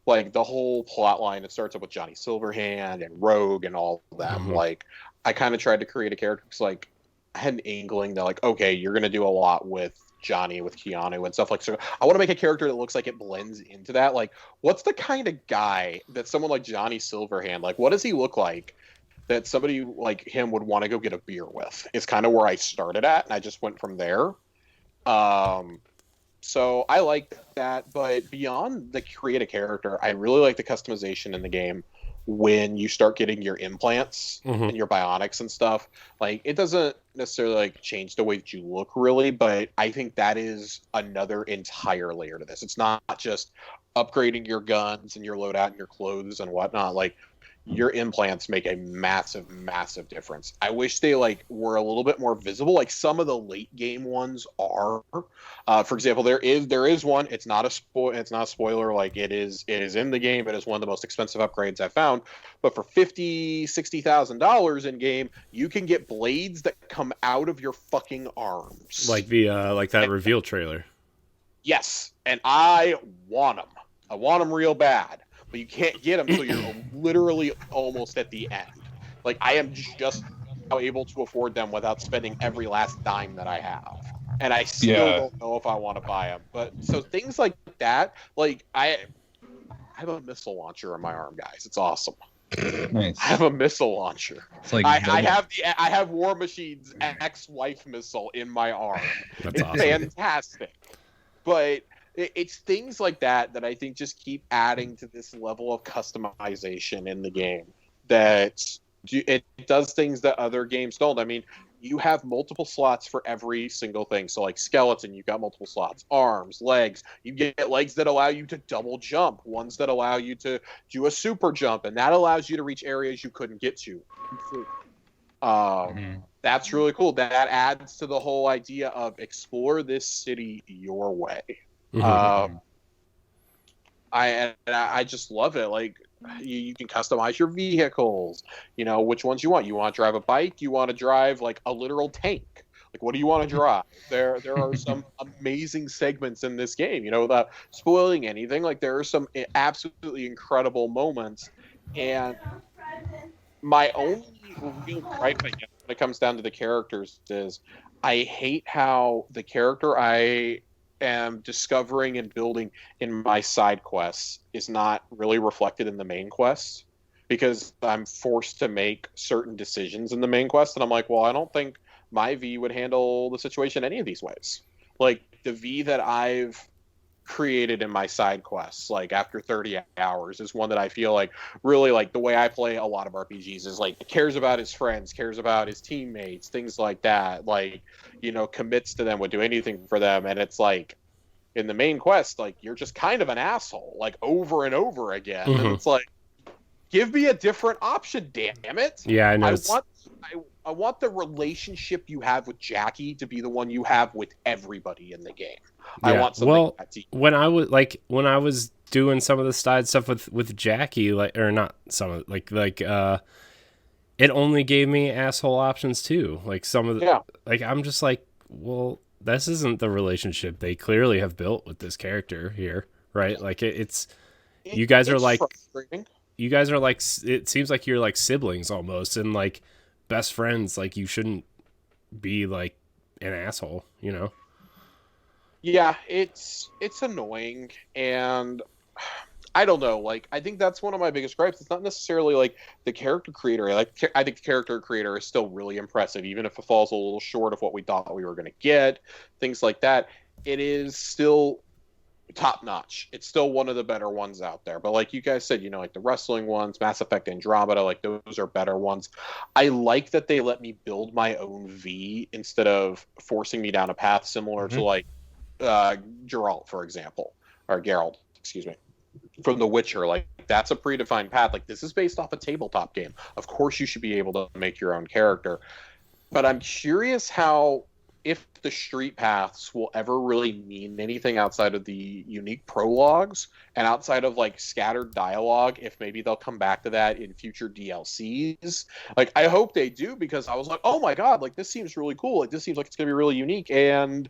like, the whole plot line, it starts up with Johnny Silverhand and Rogue and all of them. Mhm. Like, I kind of tried to create a character because, like, I had an inkling that, like, okay, you're going to do a lot with Johnny, with Keanu and stuff like so. I want to make a character that looks like it blends into that. Like, what's the kind of guy that someone like Johnny Silverhand, like, what does he look like that somebody like him would want to go get a beer with? It's kind of where I started at, and I just went from there. So I like that, but beyond the create a character, I really like the customization in the game when you start getting your implants Mhm. and your bionics and stuff. Like, it doesn't necessarily like change the way that you look really, but I think that is another entire layer to this. It's not just upgrading your guns and your loadout and your clothes and whatnot. Like, your implants make a massive difference. I wish they like were a little bit more visible. Like, some of the late game ones are. For example, there is one. It's not a spoiler. Like, it is in the game. It is one of the most expensive upgrades I've found. But for $50,000-$60,000 in game, you can get blades that come out of your fucking arms. Like like that reveal trailer. Yes, and I want them. I want them real bad. But you can't get them until you're literally almost at the end. Like, I am just now able to afford them without spending every last dime that I have. And I still don't know if I want to buy them. But so things like that, like, I have a missile launcher on my arm, guys. It's awesome. Nice. I have a missile launcher. It's like I have War Machine's ex-wife missile in my arm. That's It's awesome. fantastic. But it's things like that that I think just keep adding to this level of customization in the game. That it does things that other games don't. I mean, you have multiple slots for every single thing. So, like skeleton, you've got multiple slots. Arms, legs. You get legs that allow you to double jump. Ones that allow you to do a super jump, and that allows you to reach areas you couldn't get to. That's really cool. That adds to the whole idea of explore this city your way. Mhm. I just love it. Like, you can customize your vehicles. You know which ones you want. You want to drive a bike? You want to drive like a literal tank? Like, what do you want to drive? There are some amazing segments in this game. You know, without spoiling anything, like there are some absolutely incredible moments. And my only real gripe, I guess, when it comes down to the characters is I hate how the character I am discovering and building in my side quests is not really reflected in the main quest, because I'm forced to make certain decisions in the main quest, and I'm like, well, I don't think my V would handle the situation any of these ways. Like, the V that I've created in my side quests, like after 30 hours, is one that I feel like really, like, the way I play a lot of RPGs is like cares about his friends, cares about his teammates, things like that, like, you know, commits to them, would do anything for them. And it's like in the main quest, like, you're just kind of an asshole, like, over and over again. And it's like, give me a different option, damn it. Yeah, I know. I want the relationship you have with Jackie to be the one you have with everybody in the game. I want something like that deep. when I was doing some of the side stuff with Jackie, like, or not some of it only gave me asshole options too. Like, some of the like, I'm just like, well, this isn't the relationship they clearly have built with this character here, right? Like, you guys are like frustrating. You guys are like, it seems like you're like siblings almost, and like best friends. Like, you shouldn't be like an asshole, you know? Yeah, it's annoying, and I don't know. Like, I think that's one of my biggest gripes. It's not necessarily like the character creator. I think the character creator is still really impressive, even if it falls a little short of what we thought we were going to get. Things like that. It is still top notch. It's still one of the better ones out there. But like you guys said, you know, like the wrestling ones, Mass Effect Andromeda, like those are better ones. I like that they let me build my own V instead of forcing me down a path similar to like Geralt, for example, or Geralt, excuse me, from The Witcher. Like, that's a predefined path. Like, this is based off a tabletop game. Of course you should be able to make your own character. But I'm curious how if the street paths will ever really mean anything outside of the unique prologues and outside of like scattered dialogue, if maybe they'll come back to that in future DLCs. Like I hope they do, because I was like, oh my god, like this seems really cool. Like this seems like it's gonna be really unique. And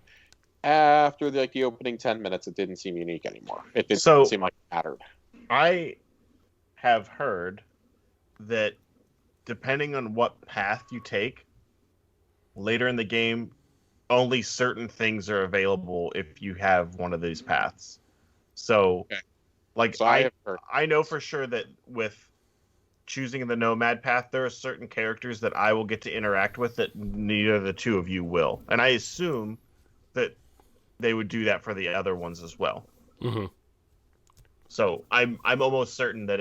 after the opening 10 minutes, it didn't seem unique anymore. It didn't seem like it mattered. I have heard that depending on what path you take later in the game, only certain things are available if you have one of these paths. So, Okay. like, So I have heard. I know for sure that with choosing the Nomad path, there are certain characters that I will get to interact with that neither of the two of you will. And I assume that they would do that for the other ones as well. Mm-hmm. So I'm almost certain that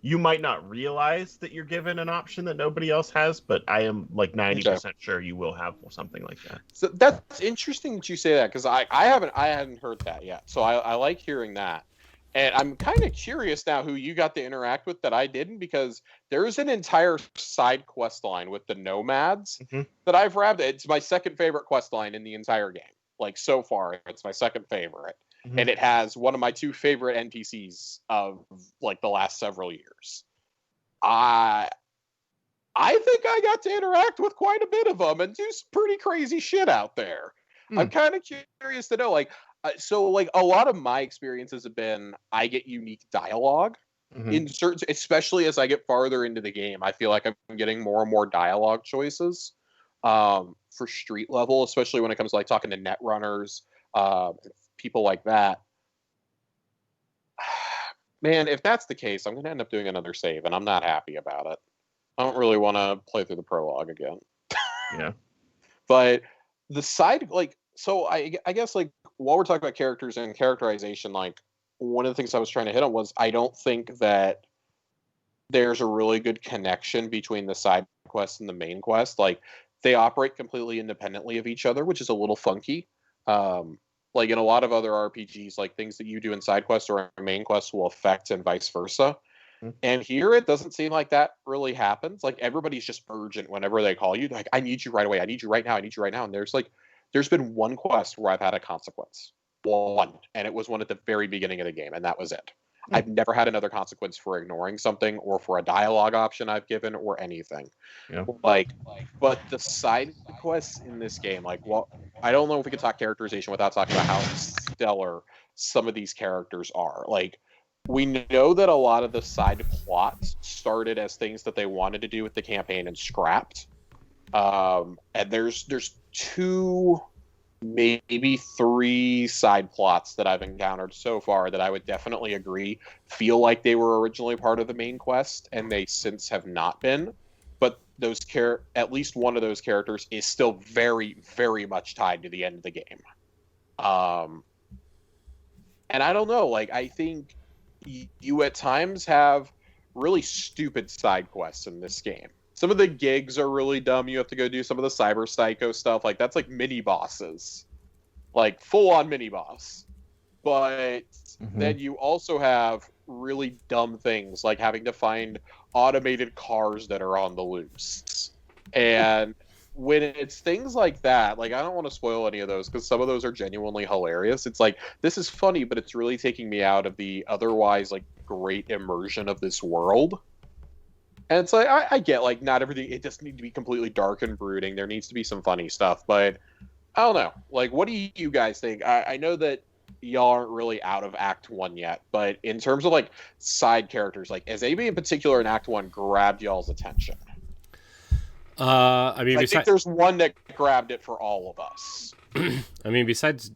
you might not realize that you're given an option that nobody else has, but I am like 90% sure you will have something like that. So that's interesting that you say that, because I hadn't heard that yet. So I like hearing that. And I'm kind of curious now who you got to interact with that I didn't, because there's an entire side quest line with the Nomads that I've wrapped. It's my second favorite quest line in the entire game. Like so far, it's my second favorite. And it has one of my two favorite NPCs of like the last several years. I think I got to interact with quite a bit of them and do some pretty crazy shit out there. I'm kind of curious to know, like, so like a lot of my experiences have been I get unique dialogue in certain, especially as I get farther into the game. I feel like I'm getting more and more dialogue choices for street level, especially when it comes to like talking to net runners, people like that. Man, if that's the case, I'm going to end up doing another save, and I'm not happy about it. I don't really want to play through the prologue again. Yeah. But the side, like, so I guess, like, while we're talking about characters and characterization, like, one of the things I was trying to hit on was I don't think that there's a really good connection between the side quest and the main quest. Like, they operate completely independently of each other, which is a little funky. Like in a lot of other RPGs, like things that you do in side quests or main quests will affect and vice versa. And here it doesn't seem like that really happens. Like everybody's just urgent whenever they call you. Like, I need you right away. I need you right now. I need you right now. And there's been one quest where I've had a consequence. One. And it was one at the very beginning of the game. And that was it. I've never had another consequence for ignoring something or for a dialogue option I've given or anything. Yeah. But the side quests in this game, like, well, I don't know if we could talk characterization without talking about how stellar some of these characters are. Like, we know that a lot of the side plots started as things that they wanted to do with the campaign and scrapped. And there's two, maybe three side plots that I've encountered so far that I would definitely agree feel like they were originally part of the main quest, and they since have not been. But those at least one of those characters is still very, very much tied to the end of the game. And I don't know, like, I think you at times have really stupid side quests in this game. Some of the gigs are really dumb. You have to go do some of the cyber psycho stuff. Like, that's like mini bosses. Like, full-on mini boss. But then you also have really dumb things, like having to find automated cars that are on the loose. And when it's things like that, like, I don't want to spoil any of those because some of those are genuinely hilarious. It's like, this is funny, but it's really taking me out of the otherwise, like, great immersion of this world. And it's like, I get, like, not everything, it doesn't need to be completely dark and brooding. There needs to be some funny stuff, but I don't know. Like, what do you guys think? I know that y'all aren't really out of Act 1 yet, but in terms of, like, side characters, like, has anybody in particular in Act 1 grabbed y'all's attention? I mean, I think there's one that grabbed it for all of us. I mean, besides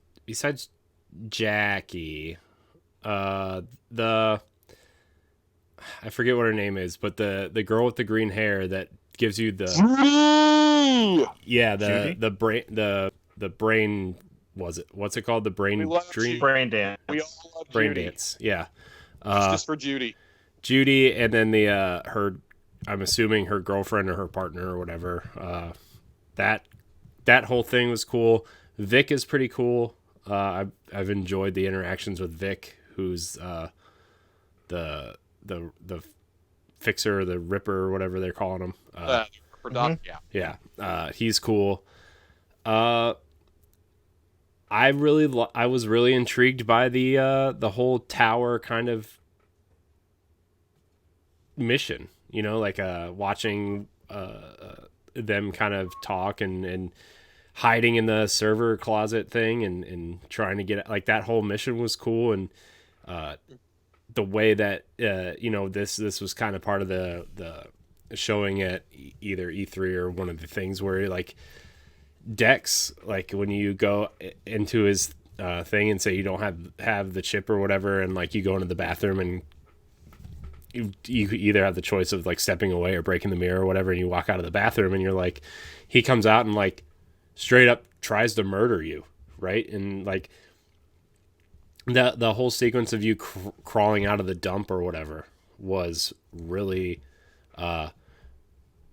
Jackie, I forget what her name is, but the girl with the green hair that gives you the the brain, was it, what's it called, the brain dream, Brain dance. We all love brain Judy. dance, yeah. Just for Judy, and then the her, I'm assuming her girlfriend or her partner or whatever. That whole thing was cool. Vic is pretty cool. I've enjoyed the interactions with Vic, who's the fixer, the ripper, or whatever they're calling him. yeah. Yeah, he's cool. Uh, I was really intrigued by the whole tower kind of mission. You know, like watching them kind of talk and hiding in the server closet thing and trying to get like that whole mission was cool. And the way that this was kind of part of the showing at either E3 or one of the things where like Dex, like when you go into his thing and say you don't have the chip or whatever, and like you go into the bathroom and you either have the choice of like stepping away or breaking the mirror or whatever, and you walk out of the bathroom and you're like, he comes out and like straight up tries to murder you, right? And like the whole sequence of you crawling out of the dump or whatever was really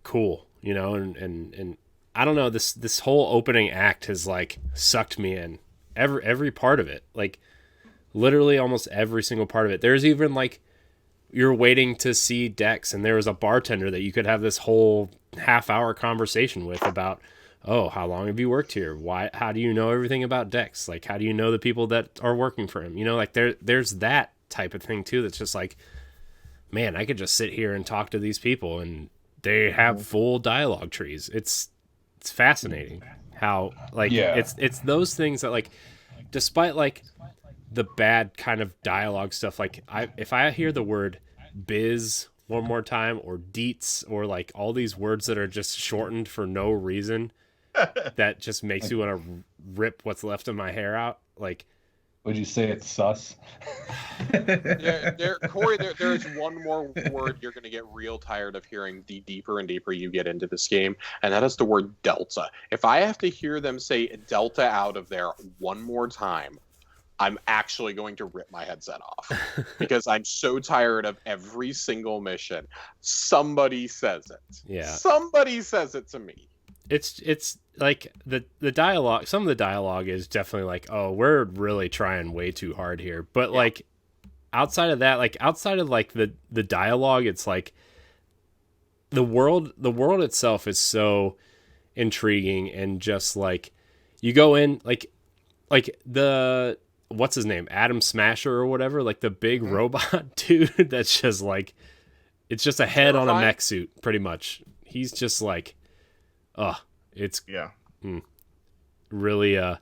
cool, you know, and I don't know, this whole opening act has like sucked me in every part of it, like literally almost every single part of it. There's even like you're waiting to see Dex, and there was a bartender that you could have this whole half-hour conversation with about, oh, how long have you worked here? How do you know everything about Dex? Like, how do you know the people that are working for him? You know, like there's that type of thing too. That's just like, man, I could just sit here and talk to these people, and they have full dialogue trees. It's fascinating how like it's those things that like, despite like the bad kind of dialogue stuff, like if I hear the word biz one more time, or deets, or like all these words that are just shortened for no reason, that just makes you want to rip what's left of my hair out. Like, would you say it's sus? Corey, there's one more word you're going to get real tired of hearing the deeper and deeper you get into this game, and that is the word delta. If I have to hear them say delta out of there one more time, I'm actually going to rip my headset off because I'm so tired of every single mission. Somebody says it. Yeah. Somebody says it to me. It's like the dialogue. Some of the dialogue is definitely like, oh, we're really trying way too hard here. But like outside of that, like outside of like the dialogue, it's like the world itself is so intriguing, and just like you go in like the, what's his name, Adam Smasher or whatever, like the big robot dude that's just like, it's just a head on a mech suit pretty much. He's just like, it's really I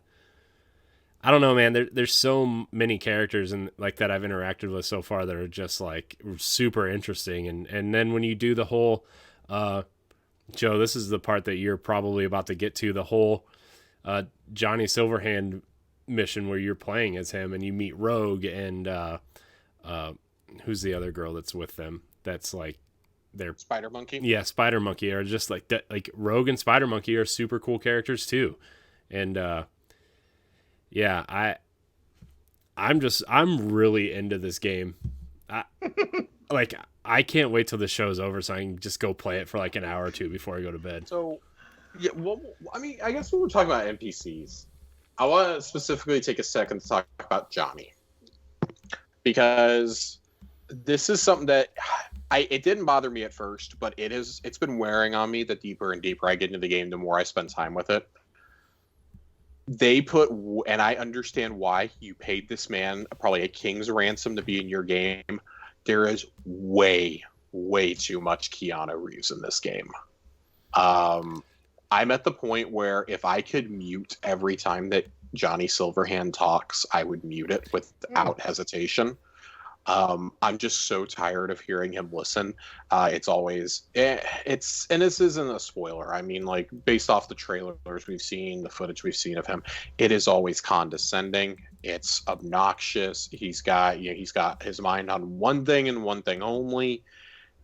don't know, man. There's so many characters and like that I've interacted with so far that are just like super interesting, and then when you do the whole Joe, this is the part that you're probably about to get to, the whole Johnny Silverhand mission where you're playing as him and you meet Rogue and who's the other girl that's with them, that's like they're Spider Monkey. Yeah, Spider Monkey are just like that. Like Rogue and Spider Monkey are super cool characters too, and I'm really into this game. I can't wait till the show's over so I can just go play it for like an hour or two before I go to bed. So yeah, well, I mean, I guess when we're talking about NPCs, I want to specifically take a second to talk about Johnny, because this is something that it didn't bother me at first, but it's been wearing on me the deeper and deeper I get into the game, the more I spend time with it. They put, and I understand why, you paid this man probably a king's ransom to be in your game. There is way, way too much Keanu Reeves in this game. I'm at the point where if I could mute every time that Johnny Silverhand talks, I would mute it without hesitation. I'm just so tired of hearing him listen. It's always, and this isn't a spoiler. I mean, like, based off the trailers we've seen, the footage we've seen of him, it is always condescending. It's obnoxious. He's got his mind on one thing and one thing only.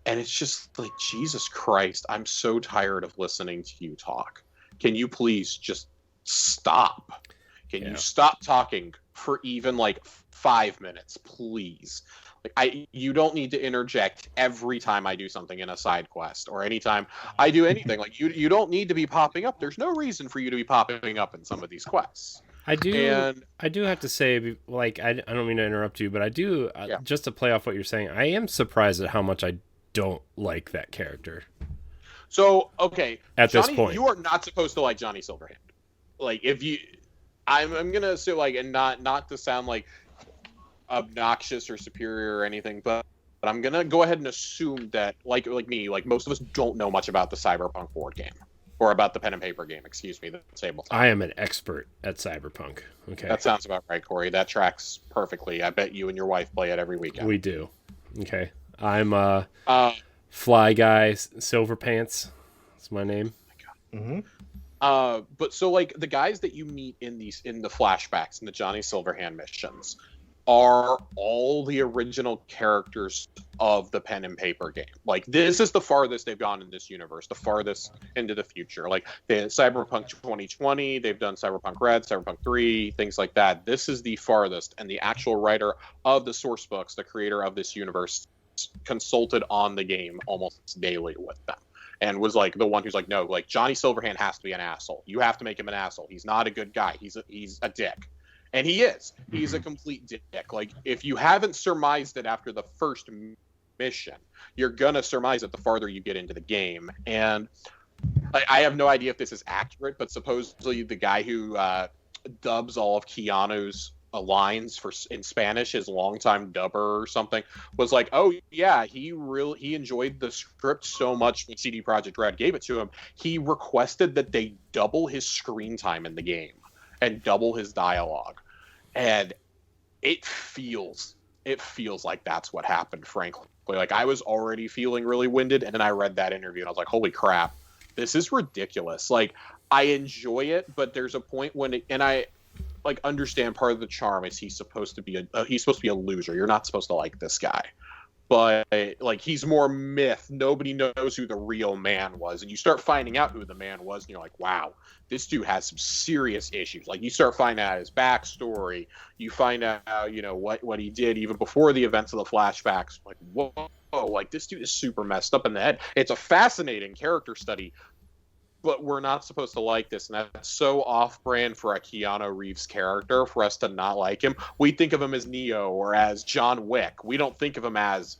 And it's just like, Jesus Christ, I'm so tired of listening to you talk. Can you please just stop? Can you stop talking for even like 5 minutes, please? Like, you don't need to interject every time I do something in a side quest or anytime I do anything. Like, you don't need to be popping up. There's no reason for you to be popping up in some of these quests. I do have to say, like, I don't mean to interrupt you, but I do, just to play off what you're saying, I am surprised at how much I don't like that character. So, okay. At this point. You are not supposed to like Johnny Silverhand. like if you, I'm gonna say like, and not to sound like obnoxious or superior or anything, but I'm gonna go ahead and assume that like me, like most of us don't know much about the Cyberpunk board game or about the pen and paper game. Excuse me, the tabletop. I am an expert at Cyberpunk. Okay, That sounds about right, Corey. That tracks perfectly. I bet you and your wife play it every weekend. we do. Okay, I'm Uh, Fly Guy Silver Pants. That's my name. Mm-hmm. but so like the guys that you meet in the flashbacks in the Johnny Silverhand missions are all the original characters of the pen and paper game. Like this is the farthest they've gone in this universe, the farthest into the future. Like the Cyberpunk 2020, they've done Cyberpunk Red, Cyberpunk 3, things like that. This is the farthest, and the actual writer of the source books, the creator of this universe, consulted on the game almost daily with them. And was like the one who's like, no, like Johnny Silverhand has to be an asshole. You have to make him an asshole. He's not a good guy. He's a dick. And he is. He's a complete dick. Like, if you haven't surmised it after the first mission, you're going to surmise it the farther you get into the game. And I have no idea if this is accurate, but supposedly the guy who dubs all of Keanu's lines in Spanish, his longtime dubber or something, was like, oh, yeah, he enjoyed the script so much when CD Projekt Red gave it to him. He requested that they double his screen time in the game and double his dialogue. And it feels like that's what happened, frankly. Like, I was already feeling really winded, and then I read that interview, and I was like, holy crap, this is ridiculous. Like, I enjoy it, but there's a point when I like understand part of the charm is he's supposed to be a loser. You're not supposed to like this guy. But like he's more myth. Nobody knows who the real man was, and you start finding out who the man was, and you're like, "Wow, this dude has some serious issues." Like you start finding out his backstory. You find out, what he did even before the events of the flashbacks. Like, whoa, like this dude is super messed up in the head. It's a fascinating character study, but we're not supposed to like this, and that's so off-brand for a Keanu Reeves character for us to not like him. We think of him as Neo or as John Wick. We don't think of him as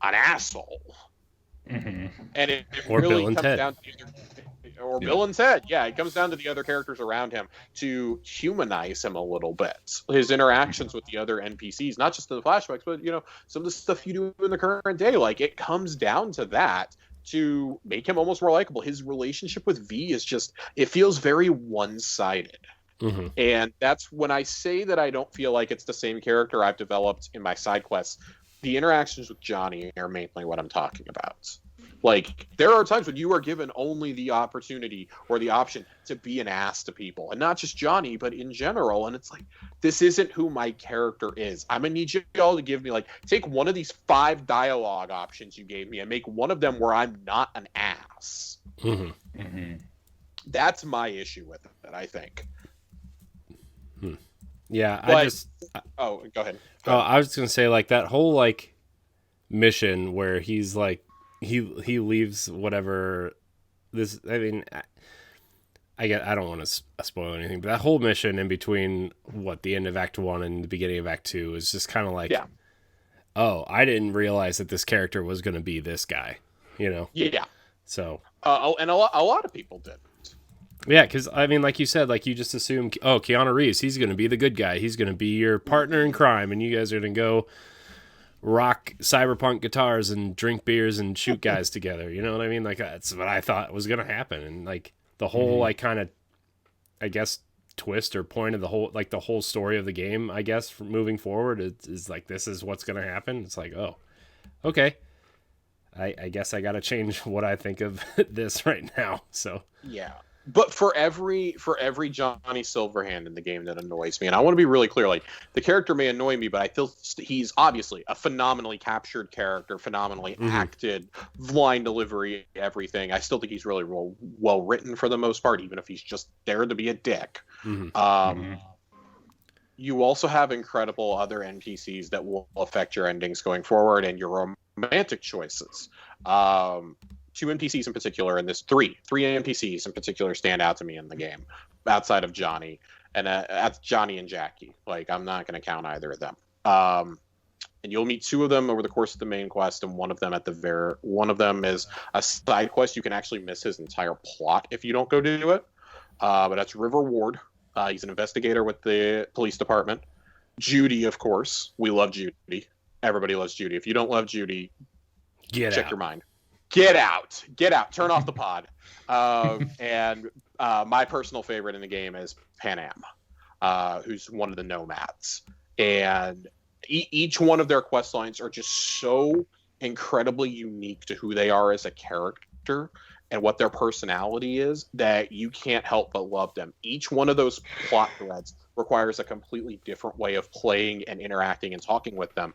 an asshole. Mm-hmm. And it Or really Bill and comes Ted. down to Bill and Ted. Yeah, it comes down to the other characters around him to humanize him a little bit. His interactions with the other NPCs, not just in the flashbacks, but some of the stuff you do in the current day. Like it comes down to that, to make him almost more likable. His relationship with V is just, it feels very one-sided. Mm-hmm. And that's when I say that I don't feel like it's the same character I've developed in my side quests. The interactions with Johnny are mainly what I'm talking about. Like, there are times when you are given only the opportunity or the option to be an ass to people. And not just Johnny, but in general. And it's like, this isn't who my character is. I'm going to need you all to give me, like, take one of these 5 dialogue options you gave me and make one of them where I'm not an ass. Mm-hmm. Mm-hmm. That's my issue with it, I think. Yeah, But, go ahead. I was going to say, like, that whole, like, mission where he's, like, he leaves whatever this, I mean, I don't want to spoil anything, but that whole mission in between the end of Act 1 and the beginning of Act 2 is just kind of like, oh, I didn't realize that this character was going to be this guy, Yeah. So. And a lot of people did. Yeah, because, I mean, like you said, like you just assume, oh, Keanu Reeves, he's going to be the good guy. He's going to be your partner in crime, and you guys are going to go rock cyberpunk guitars and drink beers and shoot guys together. You know what I mean? Like, that's what I thought was going to happen. And, like, the whole, like, kind of, I guess, twist or point of the whole story of the game, I guess, for moving forward is like, this is what's going to happen. It's like, oh, okay. I guess I got to change what I think of this right now. So, yeah. But for every Johnny Silverhand in the game that annoys me, and I want to be really clear, like the character may annoy me, but I feel he's obviously a phenomenally captured character, phenomenally acted, line delivery, everything. I still think he's really well written for the most part, even if he's just there to be a dick. You also have incredible other NPCs that will affect your endings going forward and your romantic choices. 2 NPCs in particular, and three NPCs in particular stand out to me in the game, outside of Johnny, and that's Johnny and Jackie. Like, I'm not going to count either of them. And you'll meet 2 of them over the course of the main quest, and one of them is a side quest. You can actually miss his entire plot if you don't go do it. but that's River Ward. He's an investigator with the police department. Judy, of course. We love Judy. Everybody loves Judy. If you don't love Judy, check your mind. Get out. Get out. Turn off the pod. And my personal favorite in the game is Panam, who's one of the nomads. And each one of their quest lines are just so incredibly unique to who they are as a character and what their personality is that you can't help but love them. Each one of those plot threads requires a completely different way of playing and interacting and talking with them.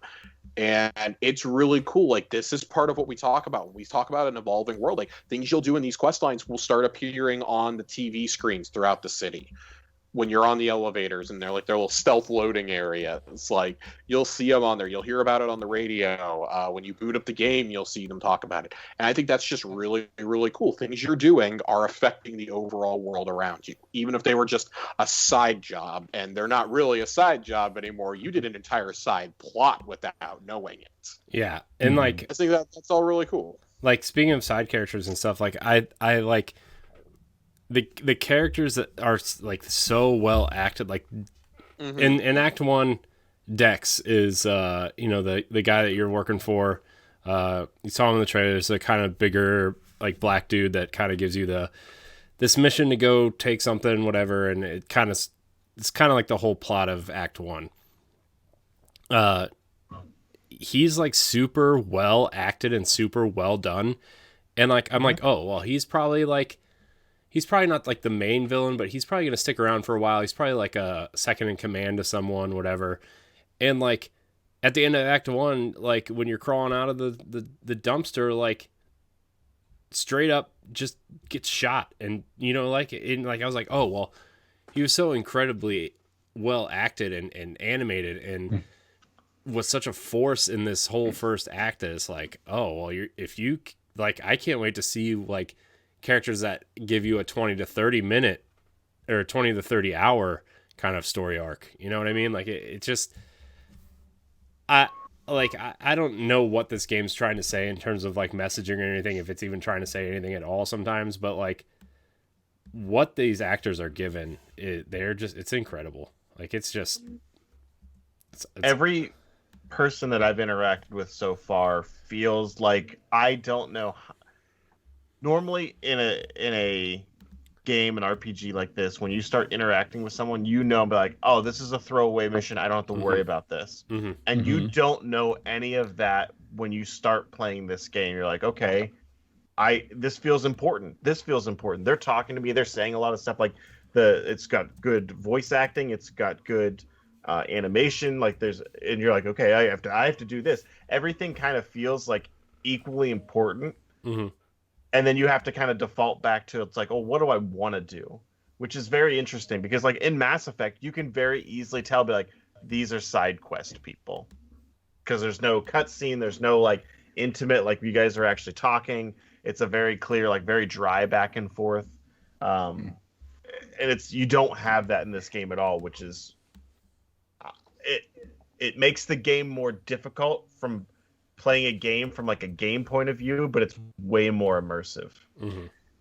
And it's really cool. Like, this is part of what we talk about when we talk about an evolving world. Like, things you'll do in these quest lines will start appearing on the TV screens throughout the city. When you're on the elevators and they're like their little stealth loading area, it's like you'll see them on there. You'll hear about it on the radio. When you boot up the game, you'll see them talk about it. And I think that's just really, really cool. Things you're doing are affecting the overall world around you, even if they were just a side job. And they're not really a side job anymore. You did an entire side plot without knowing it. Yeah, and like I think that's all really cool. Like, speaking of side characters and stuff, like I like. The characters that are like so well acted, like in Act 1, Dex is the guy that you're working for. You saw him in the trailers, the kind of bigger like black dude that kind of gives you this mission to go take something, whatever, and it's kind of like the whole plot of Act 1. He's like super well acted and super well done, and like I'm like, oh well, he's probably not like the main villain, but he's probably going to stick around for a while. He's probably like a second in command to someone, whatever. And like at the end of Act 1, like when you're crawling out of the dumpster, like straight up just gets shot. And, like I was like, oh, well, he was so incredibly well acted and animated and was such a force in this whole first act that it's like, oh, well, I can't wait to see like characters that give you a 20 to 30 minute or 20 to 30 hour kind of story arc. You know what I mean? Like it just, I don't know what this game's trying to say in terms of like messaging or anything, if it's even trying to say anything at all sometimes, but like what these actors are given, it's incredible. Like it's every person that I've interacted with so far feels like I don't know normally in a game, an RPG like this, when you start interacting with someone, be like, oh, this is a throwaway mission. I don't have to worry about this. And you don't know any of that when you start playing this game. You're like, okay, this feels important. This feels important. They're talking to me. They're saying a lot of stuff. Like it's got good voice acting. It's got good animation. Like and you're like, okay, I have to do this. Everything kind of feels like equally important. And then you have to kind of default back to, it's like, oh, what do I want to do? Which is very interesting because like in Mass Effect, you can very easily tell, be like, these are side quest people. Because there's no cutscene, there's no like intimate, like you guys are actually talking. It's a very clear, like very dry back and forth. And you don't have that in this game at all, which is, it makes the game more difficult from playing a game from like a game point of view, but it's way more immersive.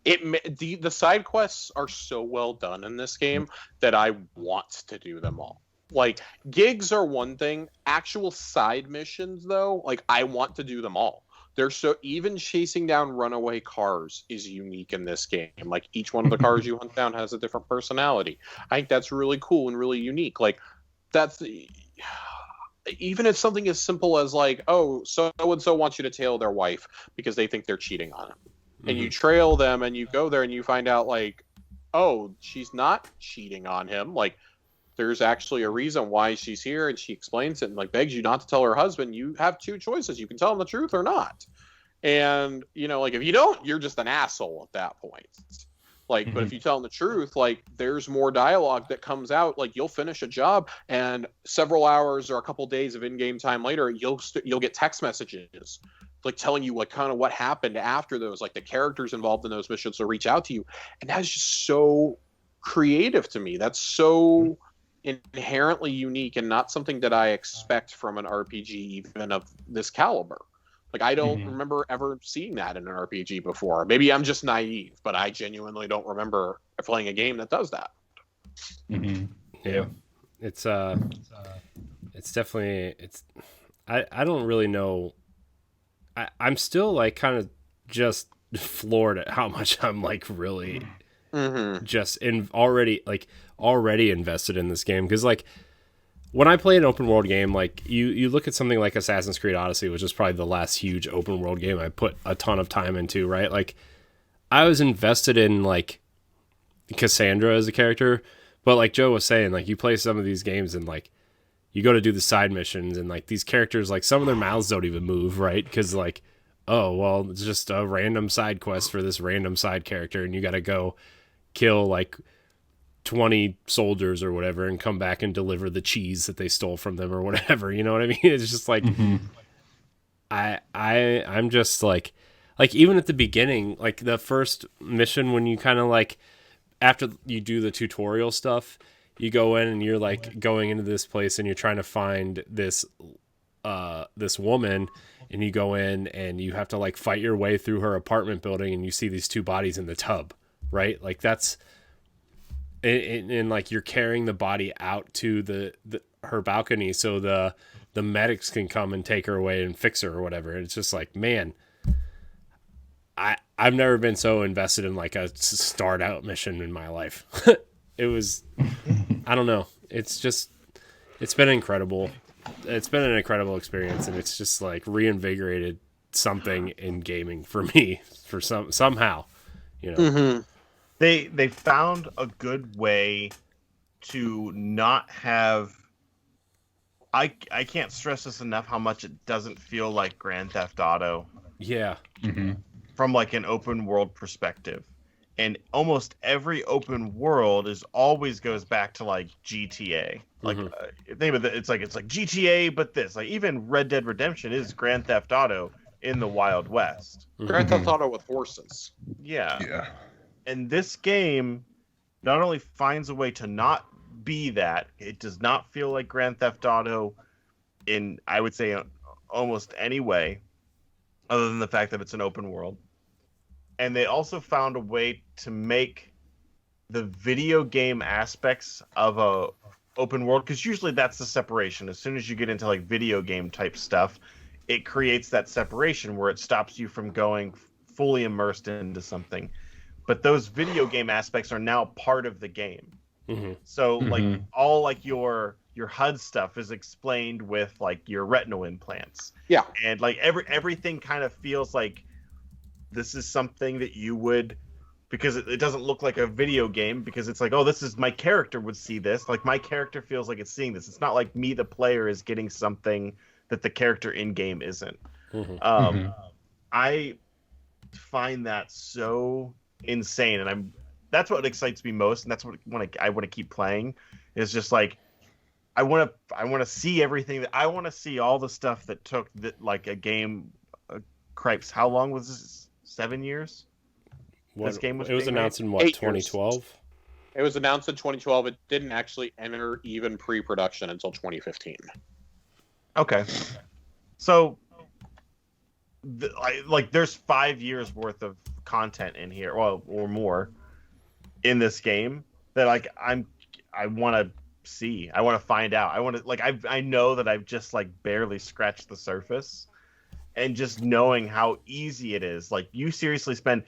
The side quests are so well done in this game that I want to do them all. Like gigs are one thing, actual side missions though, like I want to do them all. Even chasing down runaway cars is unique in this game. Like each one of the cars you hunt down has a different personality. I think that's really cool and really unique. Like even if something as simple as like, oh, so-and-so wants you to tail their wife because they think they're cheating on him. And you trail them and you go there and you find out like, oh, she's not cheating on him. Like there's actually a reason why she's here and she explains it and like begs you not to tell her husband. You have two choices. You can tell him the truth or not. And, like if you don't, you're just an asshole at that point. Like, but if you tell them the truth, like there's more dialogue that comes out. Like you'll finish a job and several hours or a couple days of in-game time later, you'll get text messages like telling you like kind of what happened after those, like the characters involved in those missions will reach out to you. And that's just so creative to me. That's so inherently unique and not something that I expect from an RPG even of this caliber. Like I don't Mhm. remember ever seeing that in an RPG before. Maybe I'm just naive, but I genuinely don't remember playing a game that does that. Mm-hmm. Yeah. It's definitely I don't really know. I'm still like kind of just floored at how much I'm like really Mm-hmm. just already invested in this game, because like when I play an open world game, like you look at something like Assassin's Creed Odyssey, which is probably the last huge open world game I put a ton of time into, right? Like I was invested in like Cassandra as a character, but like Joe was saying, like you play some of these games and like you go to do the side missions and like these characters, like some of their mouths don't even move, right? Because like, oh well, it's just a random side quest for this random side character, and you got to go kill like 20 soldiers or whatever and come back and deliver the cheese that they stole from them or whatever. You know what I mean? It's just like Mm-hmm. I'm just like even at the beginning, like the first mission when you kind of like after you do the tutorial stuff, you go in and you're like going into this place and you're trying to find this woman, and you go in and you have to like fight your way through her apartment building, and you see these two bodies in the tub, right? Like that's and like you're carrying the body out to the her balcony so the medics can come and take her away and fix her or whatever. And it's just like, man, I've never been so invested in like a start out mission in my life. It was, I don't know. It's been incredible. It's been an incredible experience, and it's just like reinvigorated something in gaming for me for somehow, you know. Mm-hmm. They found a good way to not have. I can't stress this enough how much it doesn't feel like Grand Theft Auto Yeah. Mm-hmm. from like an open world perspective. And almost every open world is always goes back to like GTA. Like think of it, it's like GTA, but this like even Red Dead Redemption is Grand Theft Auto in the Wild West. Grand Theft Auto with horses. Yeah. Yeah. And this game not only finds a way to not be that, it does not feel like Grand Theft Auto in, I would say, almost any way, other than the fact that it's an open world. And they also found a way to make the video game aspects of a open world, because usually that's the separation. As soon as you get into like video game type stuff, it creates that separation where it stops you from going fully immersed into something. But those video game aspects are now part of the game. Mm-hmm. So like all like your HUD stuff is explained with like your retinal implants. Yeah. And like everything kind of feels like this is something that you would, because it doesn't look like a video game, because it's like, oh, this is my character would see this. Like my character feels like it's seeing this. It's not like me, the player, is getting something that the character in game isn't. I find that so insane, and that's what excites me most, and that's what I want to keep playing. Is just like I want to see everything that I want to see, all the stuff that took that like a game. Cripes, how long was this? 7 years. This game was. It was being announced made? in what, 8 years. 2012? It was announced in 2012. It didn't actually enter even pre-production until 2015. Okay, so like there's 5 years worth of content in here, well, or more, in this game that like I want to see. I want to find out. I want to like I know that I've just like barely scratched the surface, and just knowing how easy it is. Like you seriously spend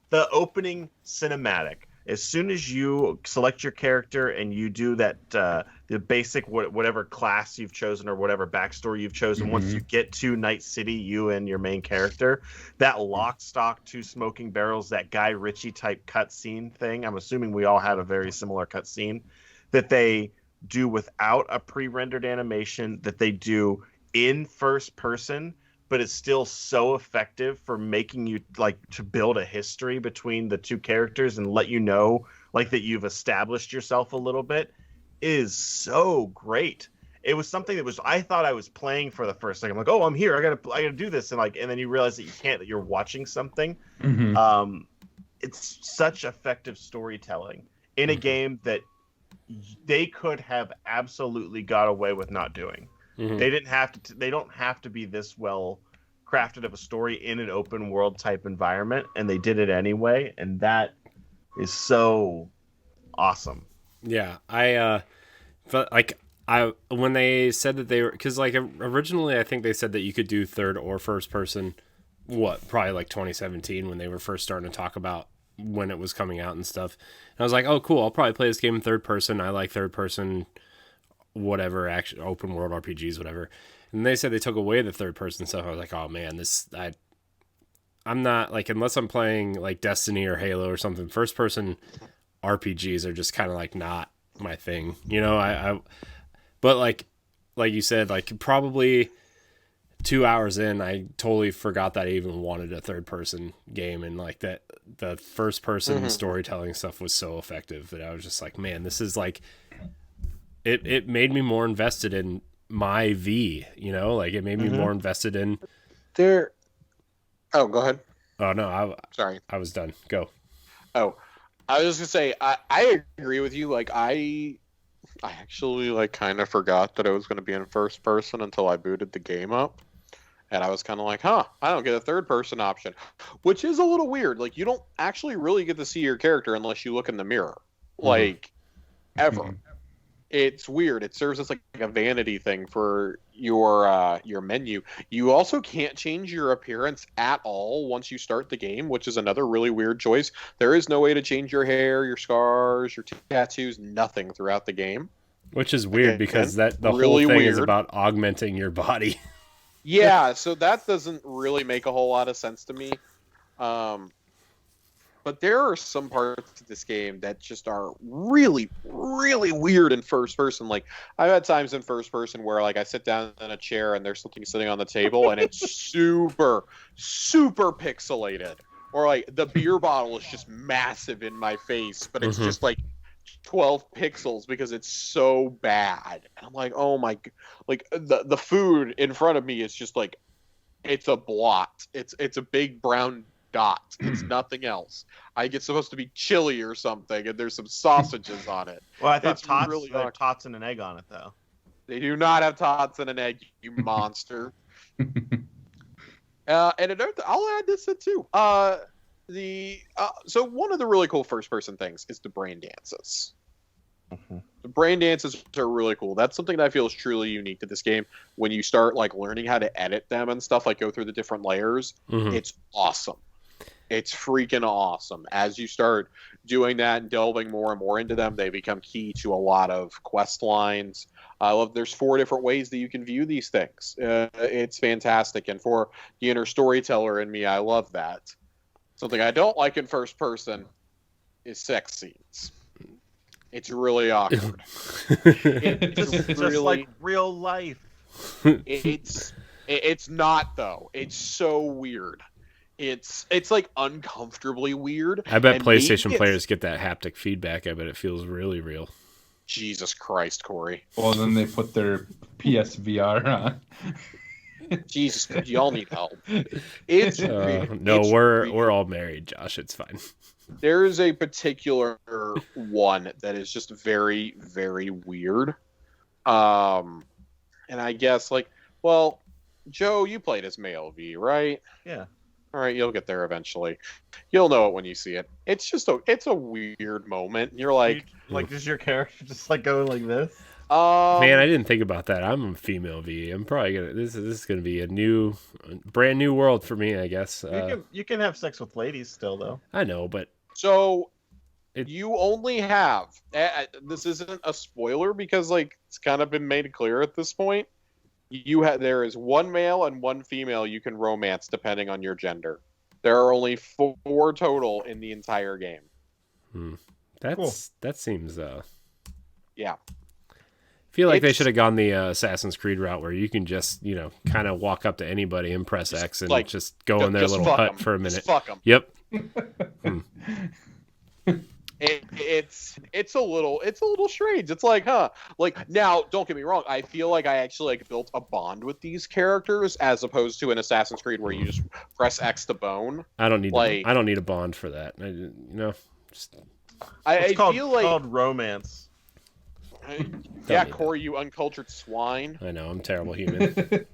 the opening cinematic. As soon as you select your character and you do that, the basic whatever class you've chosen or whatever backstory you've chosen, once you get to Night City, you and your main character, that lock, stock, two smoking barrels, that Guy Ritchie type cutscene thing. I'm assuming we all had a very similar cutscene that they do without a pre-rendered animation, that they do in first person, but it's still so effective for making you like to build a history between the two characters and let you know like that you've established yourself a little bit, is so great. It was something that was, I thought I was playing for the first time. I'm like, oh, I'm here. I gotta do this. And then you realize that you can't, that you're watching something. It's such effective storytelling in a game that they could have absolutely got away with not doing. They didn't have to. They don't have to be this well crafted of a story in an open world type environment, and they did it anyway, and that is so awesome. Yeah, I felt like I when they said that they were, because like originally I think they said that you could do third or first person. Probably like 2017 when they were first starting to talk about when it was coming out and stuff. And I was like, oh cool, I'll probably play this game in third person. I like third person, whatever, action, open world RPGs, whatever. And they said they took away the third person stuff. I was like, oh man, I'm not like, unless I'm playing like Destiny or Halo or something, first person RPGs are just kind of like not my thing, you know. But like you said, like probably 2 hours in, I totally forgot that I even wanted a third person game, and like that the first person storytelling stuff was so effective that I was just like, man, this is like, it made me more invested in my V, you know, like it made me more invested in There. Oh, go ahead. Oh no, Sorry. I was done. Go. Oh, I was just gonna say I agree with you. Like I actually like kind of forgot that I was going to be in first person until I booted the game up, and I was kind of like, huh, I don't get a third person option, which is a little weird. Like you don't actually really get to see your character unless you look in the mirror, like ever. It's weird. It serves as like a vanity thing for your menu. You also can't change your appearance at all once you start the game, which is another really weird choice. There is no way to change your hair, your scars, your tattoos, nothing throughout the game. Which is weird because the really whole thing is weird. about augmenting your body. Yeah, so that doesn't really make a whole lot of sense to me. But there are some parts of this game that just are really, really weird in first person. Like, I've had times in first person where, like, I sit down in a chair and there's something sitting on the table and it's super, super pixelated. Or, like, the beer bottle is just massive in my face, but it's just, like, 12 pixels because it's so bad. And I'm like, oh my... Like, the food in front of me is just, like, it's a blot. It's a big brown dot. It's nothing else. I get supposed to be chili or something, and there's some sausages on it. Well, I thought It's tots, really they have awkward. tots and an egg on it, though. They do not have tots and an egg, you monster. I'll add this in too. So one of the really cool first-person things is the brain dances. The brain dances are really cool. That's something that I feel is truly unique to this game. When you start like learning how to edit them and stuff, like go through the different layers, it's awesome. It's freaking awesome. As you start doing that and delving more and more into them, they become key to a lot of quest lines. I love there's 4 different ways that you can view these things. It's fantastic. And for the inner storyteller in me, I love that. Something I don't like in first person is sex scenes. It's really awkward. Just like real life. It's not though. It's so weird. It's like uncomfortably weird. I bet and PlayStation maybe it's- players get that haptic feedback. I bet it feels really real. Jesus Christ, Corey. Well, then they put their PSVR on. Jesus, y'all need help. It's No, we're all married, Josh. It's fine. There is a particular one that is just very, very weird. And I guess like, well, Joe, you played as male V, right? Yeah. All right, you'll get there eventually. You'll know it when you see it. It's just a weird moment. You're like, does your character just like go like this? Man, I didn't think about that. I'm a female V. I'm probably gonna. This is gonna be a brand new world for me, I guess. You can have sex with ladies still, though. I know, but so you only have. This isn't a spoiler because like it's kind of been made clear at this point. There is one male and one female you can romance depending on your gender. There are only 4 total in the entire game. that seems Yeah. I feel like they should have gone the Assassin's Creed route where you can just, kind of walk up to anybody and press X and like, just go in their just little fuck hut 'em. for a minute. Just fuck 'em. Yep. It's a little strange. It's like, huh? Like now, don't get me wrong. I feel like I actually like built a bond with these characters as opposed to an Assassin's Creed where you just press X to bone. I don't need like I don't need a bond for that. I It's feel like called romance. yeah, need Corey, you uncultured swine. I know I'm a terrible human.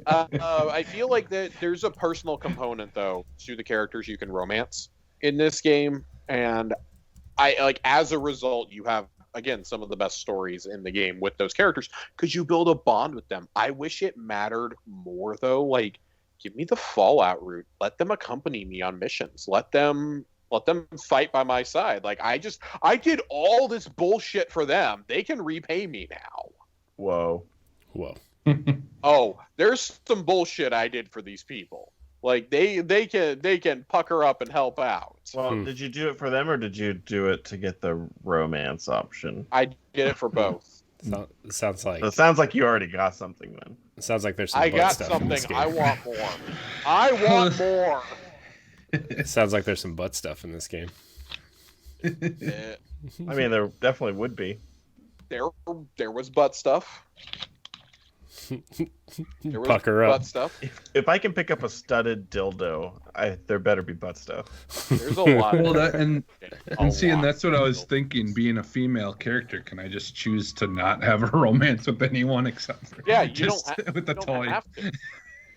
I feel like that there's a personal component though to the characters you can romance in this game, and I like as a result you have again some of the best stories in the game with those characters because you build a bond with them. I wish it mattered more though. Like, give me the Fallout route. Let them accompany me on missions. Let them fight by my side. Like I did all this bullshit for them. They can repay me now. Whoa. Whoa. Oh, there's some bullshit I did for these people. Like they can pucker up and help out. Well, did you do it for them or did you do it to get the romance option? I did it for both. Sounds like It sounds like you already got something then. sounds like there's some I butt got stuff in something. this game. I want more. I want more. Sounds like there's some butt stuff in this game. Eh, I mean, there definitely would be. there was butt stuff. There was Pucker up. butt stuff. If I can pick up a studded dildo, there better be butt stuff. There's a lot. Well, that and A see, and lot. that's what I was thinking. Being a female character, can I just choose to not have a romance with anyone except for Yeah, you just don't with the you don't toy? have to.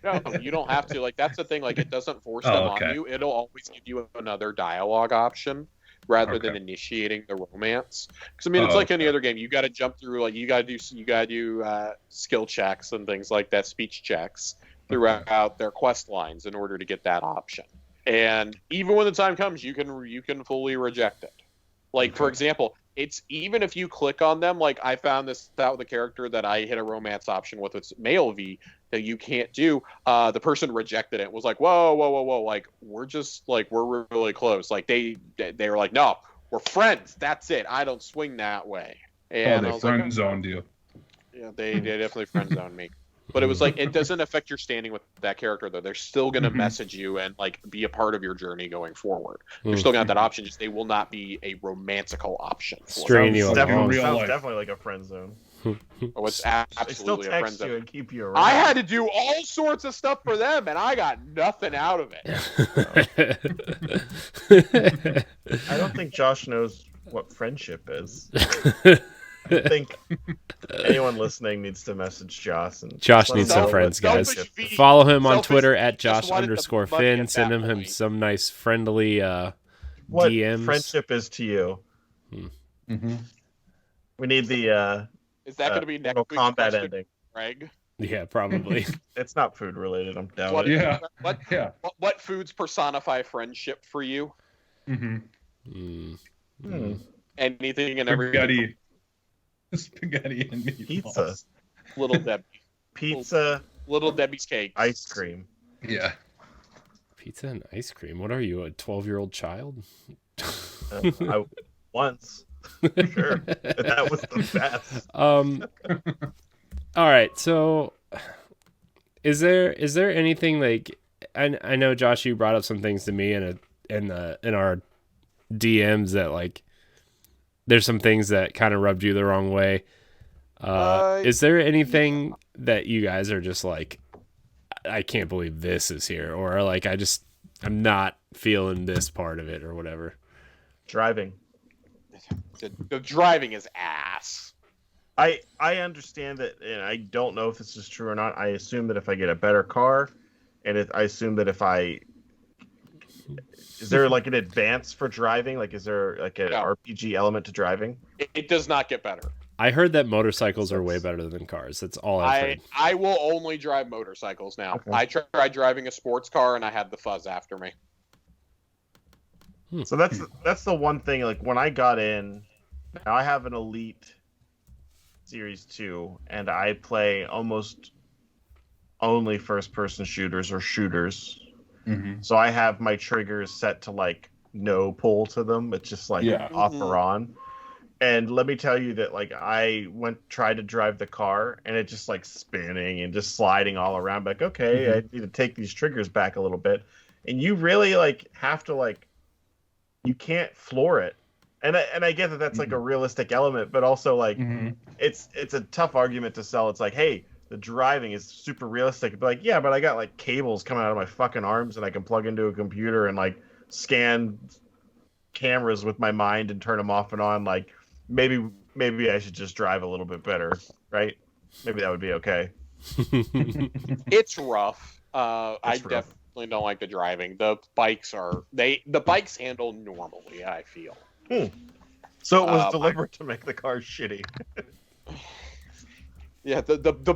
No, you don't have to. Like that's the thing. Like it doesn't force Oh, them okay. on you. It'll always give you another dialogue option rather than Okay. initiating the romance. Because I mean, it's Oh, like any okay. other game. You got to jump through. Like you got to do skill checks and things like that, speech checks throughout their quest lines in order to get that option. And even when the time comes, you can fully reject it. Like for example, it's even if you click on them. Like I found this out with a character that I hit a romance option with. It's male V that you can't do. The person rejected it. Was like, whoa, whoa, whoa, whoa. Like we're really close. Like they were like, no, we're friends. That's it. I don't swing that way. Oh, And I they was friend like, zoned you. yeah, they definitely friend zoned me. But it was like it doesn't affect your standing with that character though. They're still gonna Mhm. message you and like be a part of your journey going forward. They're Hmm. still gonna have that option. Just they will not be a romantical option. For String you Sounds along. definitely, Real sounds life. definitely like a friend zone. Oh, it's They still absolutely a friend text you zone. and keep you around. I had to do all sorts of stuff for them, and I got nothing out of it. I don't think Josh knows what friendship is. I think anyone listening needs to message Josh. And Josh let needs him some know friends, what guys. friendship is. Follow him on Selfish Twitter at just wanted the Josh_Finn. money at Send that him point. some nice friendly What DMs. friendship is to you? Mm-hmm. We need the Is that going to be next Mortal week's Kombat question, ending. Greg? Yeah, probably. It's not food related. I'm down. What, Yeah. what, Yeah. what foods personify friendship for you? Mm-hmm. Mm. Hmm. Anything and everything. Spaghetti. Spaghetti and meatballs. Pizza, Little Debbie. pizza, Little Debbie's cake. ice cream. Yeah. Pizza and ice cream. What are you, a 12-year-old child? Once, sure, that was the best. All right, so is there anything like I know Josh, you brought up some things to me in our DMs that like there's some things that kind of rubbed you the wrong way. Is there anything that you guys are just like, I can't believe this is here, or like I'm not feeling this part of it or whatever? Driving. The driving is ass. I understand that, and I don't know if this is true or not. I assume that if I get a better car, and I assume that if is there like an advance for driving? Like, is there like an No. RPG element to driving? It does not get better. I heard that motorcycles are way better than cars. That's all I've heard. I will only drive motorcycles now. Okay. I tried driving a sports car and I had the fuzz after me. So that's the one thing. Like when I got in, now I have an Elite Series 2, and I play almost only first-person shooters or shooters. Mm-hmm. So I have my triggers set to like no pull to them. It's just like Yeah. off Mhm. or on. And let me tell you that like I tried to drive the car and it just like spinning and just sliding all around. Like, okay, I need to take these triggers back a little bit. And you really like have to like, you can't floor it. And I get that that's like a realistic element, but also like Mm-hmm. it's a tough argument to sell. It's like, hey, the driving is super realistic. But like, yeah, but I got like cables coming out of my fucking arms and I can plug into a computer and like scan cameras with my mind and turn them off and on. Like maybe I should just drive a little bit better, right? Maybe that would be okay. It's rough. I It's rough. definitely don't like the driving. The bikes handle normally, I feel. So it was deliberate to make the car shitty. Yeah, the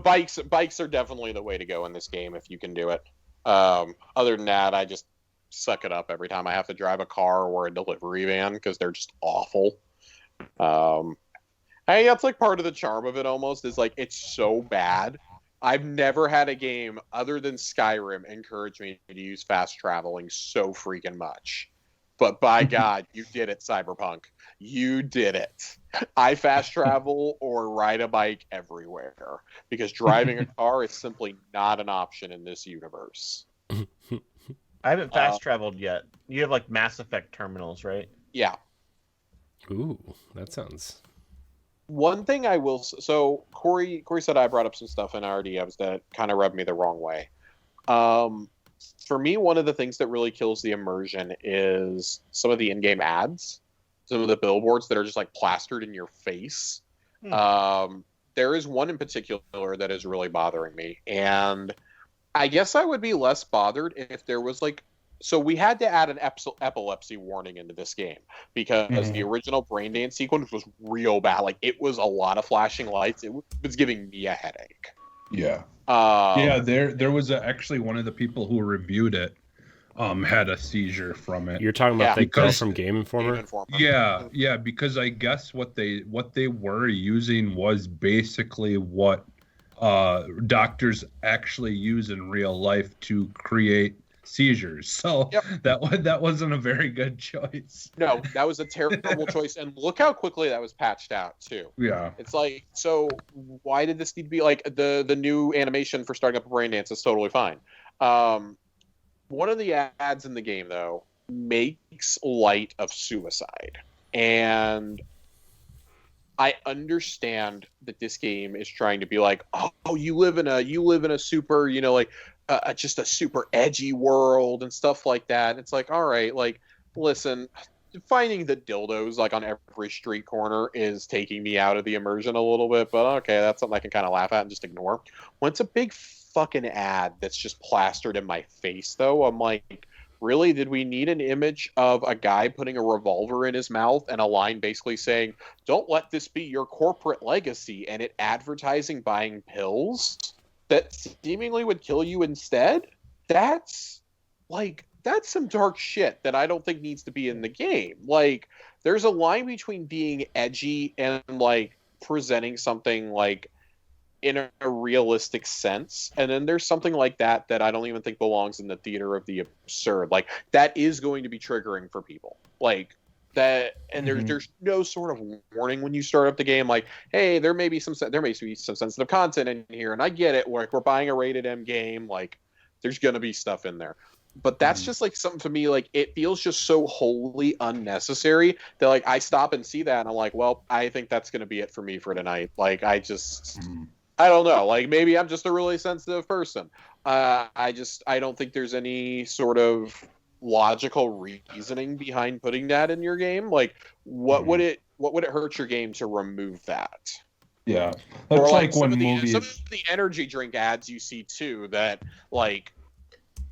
bikes are definitely the way to go in this game if you can do it. Other than that, I just suck it up every time I have to drive a car or a delivery van because they're just awful. Hey, that's like part of the charm of it almost is like it's so bad. I've never had a game other than Skyrim encourage me to use fast traveling so freaking much. But by God, you did it, Cyberpunk. You did it. I fast travel or ride a bike everywhere because driving a car is simply not an option in this universe. I haven't fast traveled yet. You have like Mass Effect terminals, right? Yeah. Ooh, that sounds. One thing I will so Corey said I brought up some stuff in our DMs that kind of rubbed me the wrong way. For me, one of the things that really kills the immersion is some of the in-game ads, some of the billboards that are just like plastered in your face. There is one in particular that is really bothering me, and I guess I would be less bothered if there was like. So we had to add an epilepsy warning into this game because the original brain dance sequence was real bad. Like it was a lot of flashing lights. It was giving me a headache. Yeah. Yeah. There was actually one of the people who reviewed it had a seizure from it. You're talking about the girl because- from Game Informer? Game Informer. Yeah, because I guess what they were using was basically what doctors actually use in real life to create seizures. So that wasn't a very good choice. No, that was a terrible choice. And look how quickly that was patched out too. Yeah. It's like, so why did this need to be like the new animation for starting up a brain dance is totally fine. One of the ads in the game though makes light of suicide. And I understand that this game is trying to be like, oh, you live in a super, like just a super edgy world and stuff like that. It's like, all right, like, listen, finding the dildos like on every street corner is taking me out of the immersion a little bit, but okay, that's something I can kind of laugh at and just ignore. When it's a big fucking ad that's just plastered in my face, though, I'm like, really? Did we need an image of a guy putting a revolver in his mouth and a line basically saying, don't let this be your corporate legacy, and it advertising buying pills that seemingly would kill you instead? That's some dark shit that I don't think needs to be in the game. Like, there's a line between being edgy and like presenting something like in a realistic sense, and then there's something like that I don't even think belongs in the theater of the absurd. Like, that is going to be triggering for people like that, and there's no sort of warning when you start up the game like, hey, there may be some sensitive content in here, and I get it, like we're buying a rated M game, like there's gonna be stuff in there, but that's just like something to me, like it feels just so wholly unnecessary that like I stop and see that and I'm like, well, I think that's gonna be it for me for tonight. Like I don't know, like maybe I'm just a really sensitive person. I don't think there's any sort of logical reasoning behind putting that in your game. Like what would it hurt your game to remove that? Yeah, that's or like some when of movies. Some of the energy drink ads you see too that like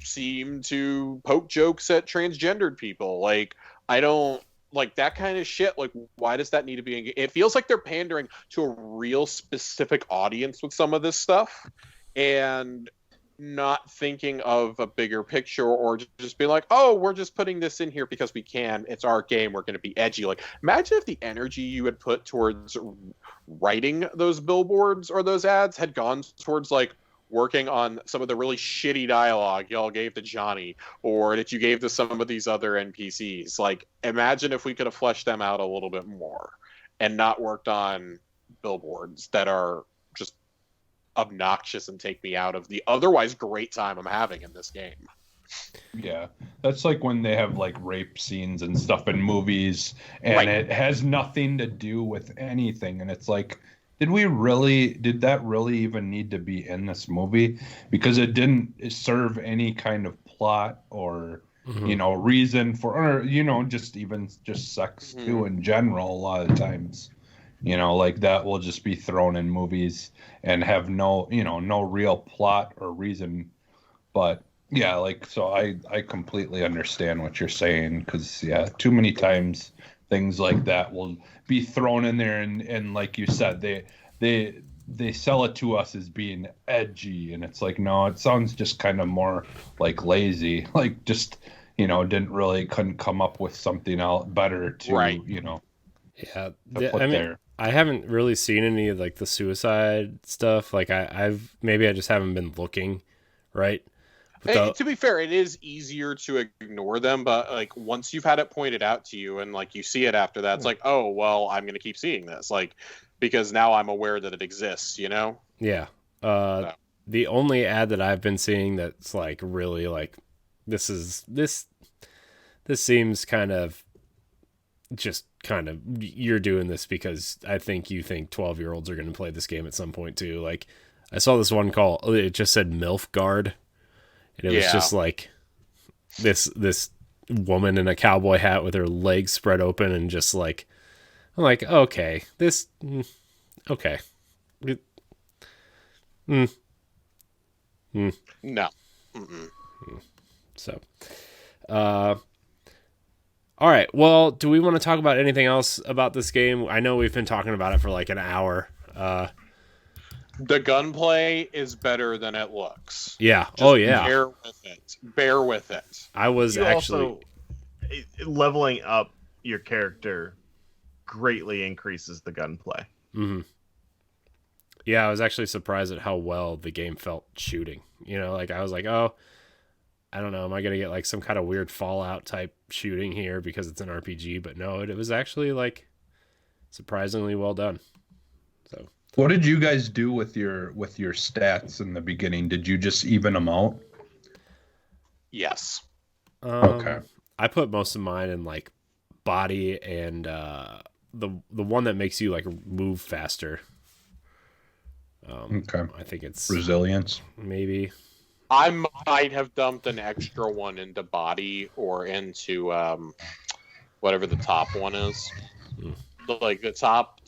seem to poke jokes at transgendered people. Like I don't like that kind of shit. Like why does that need to be? It feels like they're pandering to a real specific audience with some of this stuff, and not thinking of a bigger picture, or just being like, oh, we're just putting this in here because we can. It's our game. We're going to be edgy. Like, imagine if the energy you had put towards writing those billboards or those ads had gone towards like working on some of the really shitty dialogue y'all gave to Johnny, or that you gave to some of these other NPCs. Like, imagine if we could have fleshed them out a little bit more and not worked on billboards that are just obnoxious and take me out of the otherwise great time I'm having in this game. Yeah, that's like when they have like rape scenes and stuff in movies, and it has nothing to do with anything, and it's like, did that really even need to be in this movie? Because it didn't serve any kind of plot or reason for, or just sex too in general a lot of times. Like that will just be thrown in movies and have no real plot or reason. But yeah, like, so I completely understand what you're saying, because yeah, too many times things like that will be thrown in there, and like you said, they sell it to us as being edgy, and it's like, no, it sounds just kind of more like lazy, like just couldn't come up with something else better to Right. Yeah, to put there. I haven't really seen any of like the suicide stuff. Like I've maybe I just haven't been looking, right? But Hey, to be fair, it is easier to ignore them, but like once you've had it pointed out to you and like you see it after that, it's like, oh well, I'm gonna keep seeing this, like, because now I'm aware that it exists, yeah, No. the only ad that I've been seeing that's like really like this seems kind of you're doing this because I think you think 12-year-olds are going to play this game at some point too. Like I saw this one call, it just said MILF Guard, and it was just like this woman in a cowboy hat with her legs spread open, and just like, I'm like, okay, okay. No. Mm-mm. So, all right. Well, do we want to talk about anything else about this game? I know we've been talking about it for like an hour. The gunplay is better than it looks. Yeah. Just yeah. Bear with it. I was You actually also, leveling up your character greatly increases the gunplay. Mm-hmm. Yeah, I was actually surprised at how well the game felt shooting. Like I was like, oh, I don't know, am I going to get like some kind of weird Fallout type shooting here because it's an RPG? But no, it was actually like surprisingly well done. So, what did you guys do with your stats in the beginning? Did you just even them out? Yes. Okay. I put most of mine in like body and the one that makes you like move faster. Okay. I think it's resilience. Maybe. I might have dumped an extra one into body or into whatever the top one is. Like the top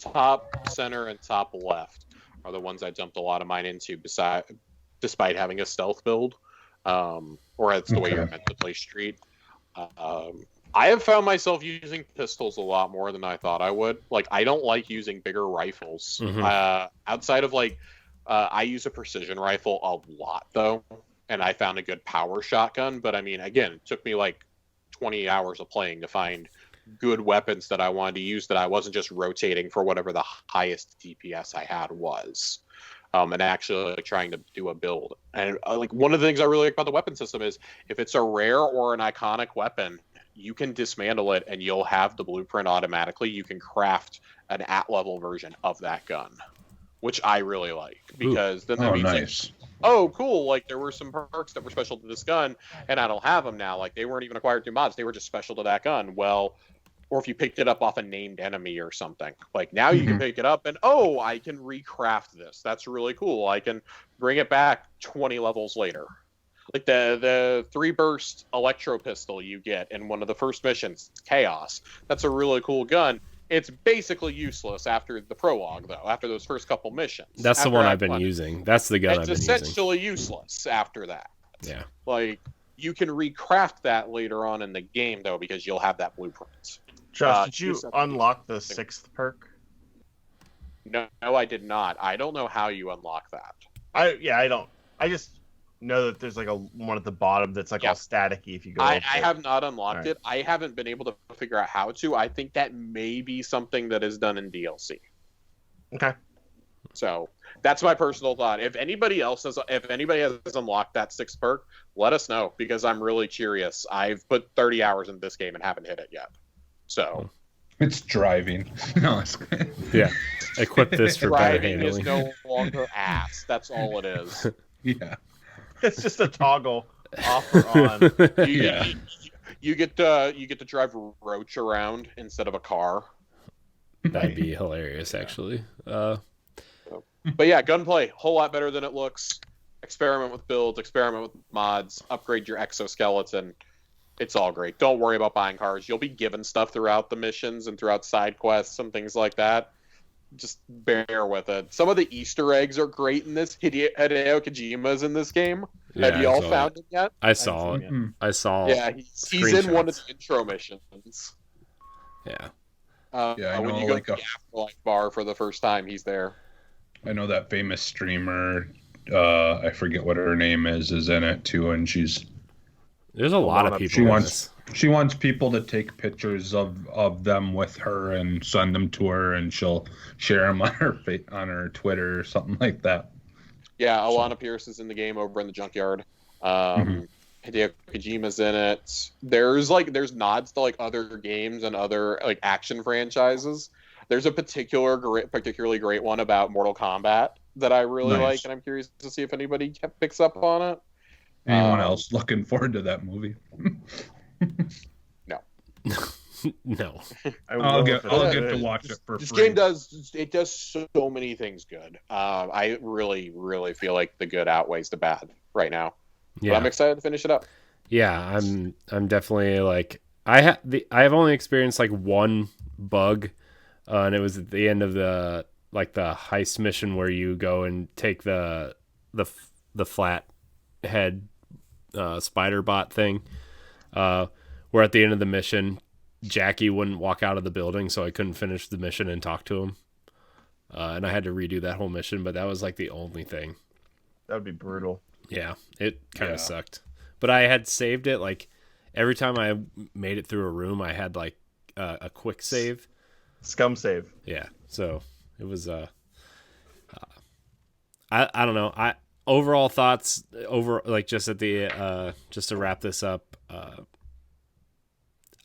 center and top left are the ones I dumped a lot of mine into, despite having a stealth build, or that's the way you're meant to play Street. I have found myself using pistols a lot more than I thought I would. Like, I don't like using bigger rifles. Outside of like, I use a precision rifle a lot though, and I found a good power shotgun. But I mean, again, it took me like 20 hours of playing to find good weapons that I wanted to use, that I wasn't just rotating for whatever the highest DPS I had was. And actually like trying to do a build. And like one of the things I really like about the weapon system is if it's a rare or an iconic weapon, you can dismantle it and you'll have the blueprint automatically. You can craft an at-level version of that gun, which I really like, because then that means nice. like, oh, cool, like there were some perks that were special to this gun and I don't have them now. Like they weren't even acquired through mods. They were just special to that gun. Well, or if you picked it up off a named enemy or something, like now you can pick it up and, oh, I can recraft this. That's really cool. I can bring it back 20 levels later. Like the 3-burst electro pistol you get in one of the first missions, Chaos. That's a really cool gun. It's basically useless after the prologue, though, after those first couple missions. That's the one I've been using. That's the gun I've been using. It's essentially useless after that. Yeah. Like, you can recraft that later on in the game, though, because you'll have that blueprint. Josh, did you unlock the 6th perk? No, I did not. I don't know how you unlock that. I don't. I just know that there's like one at the bottom that's like all staticky if you go. I have not unlocked it. I haven't been able to figure out how to. I think that may be something that is done in DLC. Okay. So that's my personal thought. If anybody has unlocked that 6th perk, let us know, because I'm really curious. I've put 30 hours in this game and haven't hit it yet. So it's driving. No, it's yeah. Equip this for better driving handling. is no longer ass. That's all it is. Yeah. It's just a toggle off or on. You get to drive Roach around instead of a car. That'd be hilarious, actually. But yeah, gunplay, whole lot better than it looks. Experiment with builds, experiment with mods, upgrade your exoskeleton. It's all great. Don't worry about buying cars. You'll be given stuff throughout the missions and throughout side quests and things like that. just bear with it. Some of the Easter eggs are great in this. Hideo Kojima's in this game. Yeah, Have you I all saw found him yet? I saw it. seen I saw. Yeah, he's in one of the screenshots. intro missions. Yeah. Yeah, I when know, you go like to the Afterlife bar for the first time, he's there. I know that famous streamer, I forget what her name is in it too, and There's a lot of Alana, people. she in wants this. she wants people to take pictures of them with her and send them to her, and she'll share them on her Twitter or something like that. Yeah, Alana Pierce is in the game over in the junkyard. Mhm. Hideo Kojima's in it. There's nods to like other games and other like action franchises. There's a particularly great one about Mortal Kombat that I really Nice. like, and I'm curious to see if anybody picks up on it. Anyone else looking forward to that movie? No. I'll get it. to watch it for This free. game does so many things good. I really, really feel like the good outweighs the bad right now. But I'm Yeah. excited to finish it up. Yeah. I'm definitely like I've only experienced like one bug, and it was at the end of the heist mission where you go and take the flat head spider bot thing. Where at the end of the mission, Jackie wouldn't walk out of the building, so I couldn't finish the mission and talk to him. And I had to redo that whole mission, but that was like the only thing. That would be brutal. Yeah, it kind Yeah. of sucked. But I had saved it. Like every time I made it through a room, I had like a quick save. Scum save. Yeah, so it was. I don't know. Overall thoughts over like just at the just to wrap this up.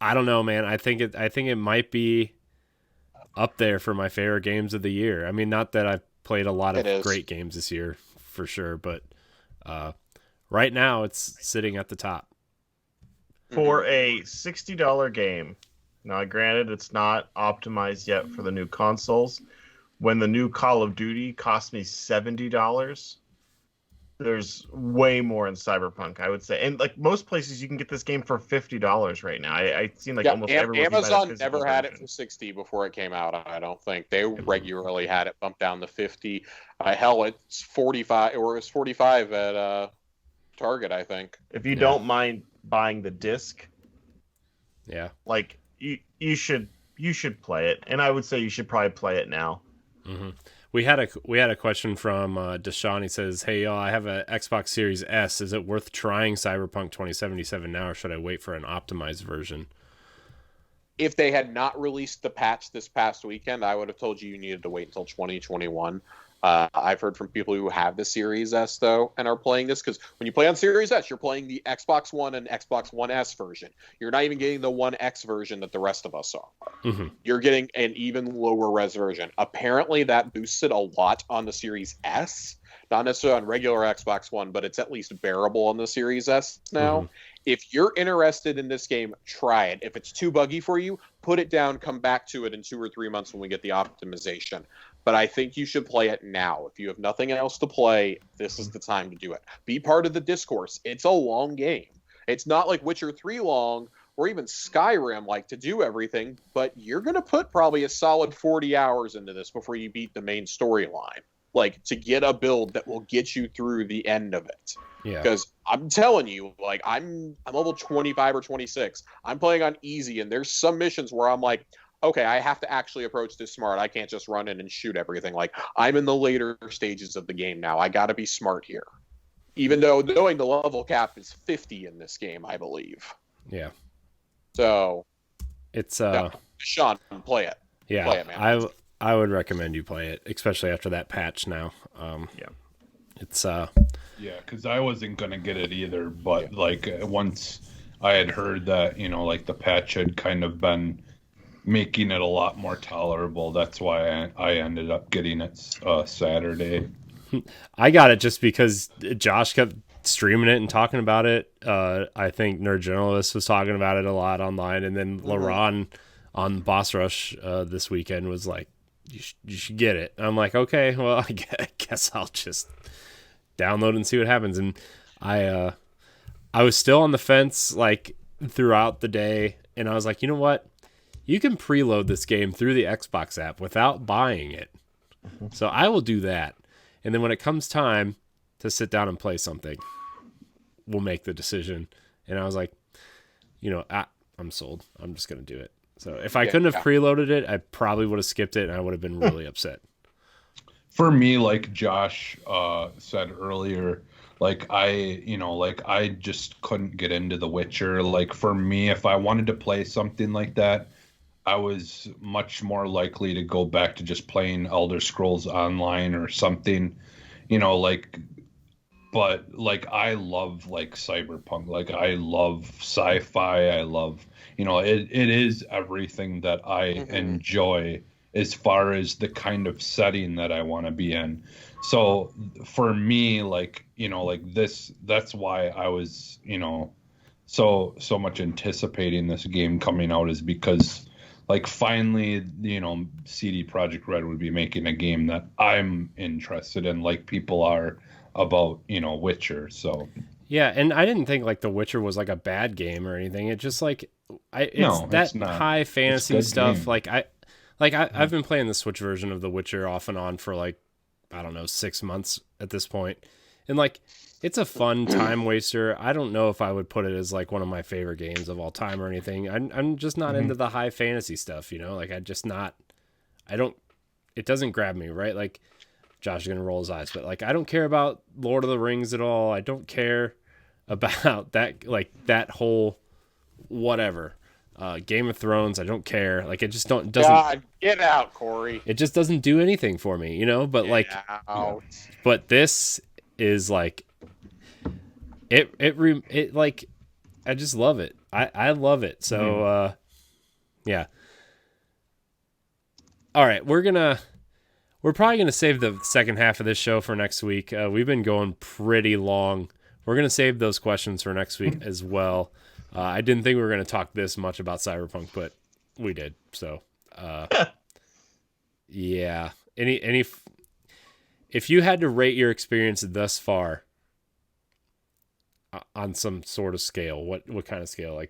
I don't know, man. I think it might be up there for my favorite games of the year. I mean, not that I've played a lot of It is. great games this year for sure, but right now it's sitting at the top. For a $60 game. Now, granted, it's not optimized yet for the new consoles. When the new Call of Duty cost me $70, there's way more in Cyberpunk, I would say. And like most places, you can get this game for $50 right now. I seen like almost everywhere. Amazon never had it for 60 before it came out. I don't think they regularly had it bumped down to 50. Hell, it's 45, or it's 45 at Target, I think. If you don't mind buying the disc, Yeah. like you should play it, and I would say you should probably play it now. Mm-hmm. We had a question from Deshaun. He says, "Hey y'all, I have a Xbox Series S. Is it worth trying Cyberpunk 2077 now, or should I wait for an optimized version?" If they had not released the patch this past weekend, I would have told you needed to wait until 2021. I've heard from people who have the Series S, though, and are playing this, because when you play on Series S, you're playing the Xbox One and Xbox One S version. You're not even getting the One X version that the rest of us are. Mm-hmm. You're getting an even lower res version. Apparently, that boosted a lot on the Series S. Not necessarily on regular Xbox One, but it's at least bearable on the Series S now. Mm-hmm. If you're interested in this game, try it. If it's too buggy for you, put it down, come back to it in 2 or 3 months when we get the optimization. But I think you should play it now. If you have nothing else to play, this is the time to do it. Be part of the discourse. It's a long game. It's not like Witcher 3 long, or even Skyrim, like, to do everything, but you're going to put probably a solid 40 hours into this before you beat the main storyline, like, to get a build that will get you through the end of it. Yeah. Because I'm telling you, like, I'm level 25 or 26. I'm playing on easy, and there's some missions where I'm like, okay, I have to actually approach this smart. I can't just run in and shoot everything. Like, I'm in the later stages of the game now. I got to be smart here. Even though knowing the level cap is 50 in this game, I believe. Yeah. So, It's Sean, play it. yeah. Play it, man. I would recommend you play it, especially after that patch now. Yeah. It's Yeah, because I wasn't gonna get it either, but like once I had heard that, like the patch had kind of been making it a lot more tolerable, that's why I ended up getting it Saturday. I got it just because Josh kept streaming it and talking about it. I think Nerd Journalist was talking about it a lot online, and then LaRon on Boss Rush this weekend was like, you should get it. I'm like, okay, well, I guess I'll just download and see what happens. And I was still on the fence like throughout the day, and I was like, you know what? You can preload this game through the Xbox app without buying it. So I will do that. And then when it comes time to sit down and play something, we'll make the decision. And I was like, I'm sold. I'm just going to do it. So if I couldn't have preloaded it, I probably would have skipped it and I would have been really upset. For me, like Josh said earlier, I just couldn't get into The Witcher. Like for me, if I wanted to play something like that, I was much more likely to go back to just playing Elder Scrolls Online or something, but I love Cyberpunk. Like I love sci-fi. I love, it is everything that I enjoy as far as the kind of setting that I want to be in. So for me, this, that's why I was, so much anticipating this game coming out, is because finally, CD Projekt Red would be making a game that I'm interested in, like people are about, Witcher. So yeah, and I didn't think The Witcher was a bad game or anything. It just it's not high fantasy stuff. Game. I've been playing the Switch version of The Witcher off and on for I don't know, 6 months at this point. And it's a fun time waster. I don't know if I would put it as one of my favorite games of all time or anything. I'm just not into the high fantasy stuff, it doesn't grab me, right? Josh is going to roll his eyes, but I don't care about Lord of the Rings at all. I don't care about that, that whole whatever. Game of Thrones, I don't care. It just doesn't. God, get out, Corey. It just doesn't do anything for me, But but this is it I just love it. I love it. So yeah. All right, we're probably gonna save the second half of this show for next week. We've been going pretty long. We're gonna save those questions for next week as well. I didn't think we were going to talk this much about Cyberpunk, but we did. So, yeah. If you had to rate your experience thus far on some sort of scale, what kind of scale?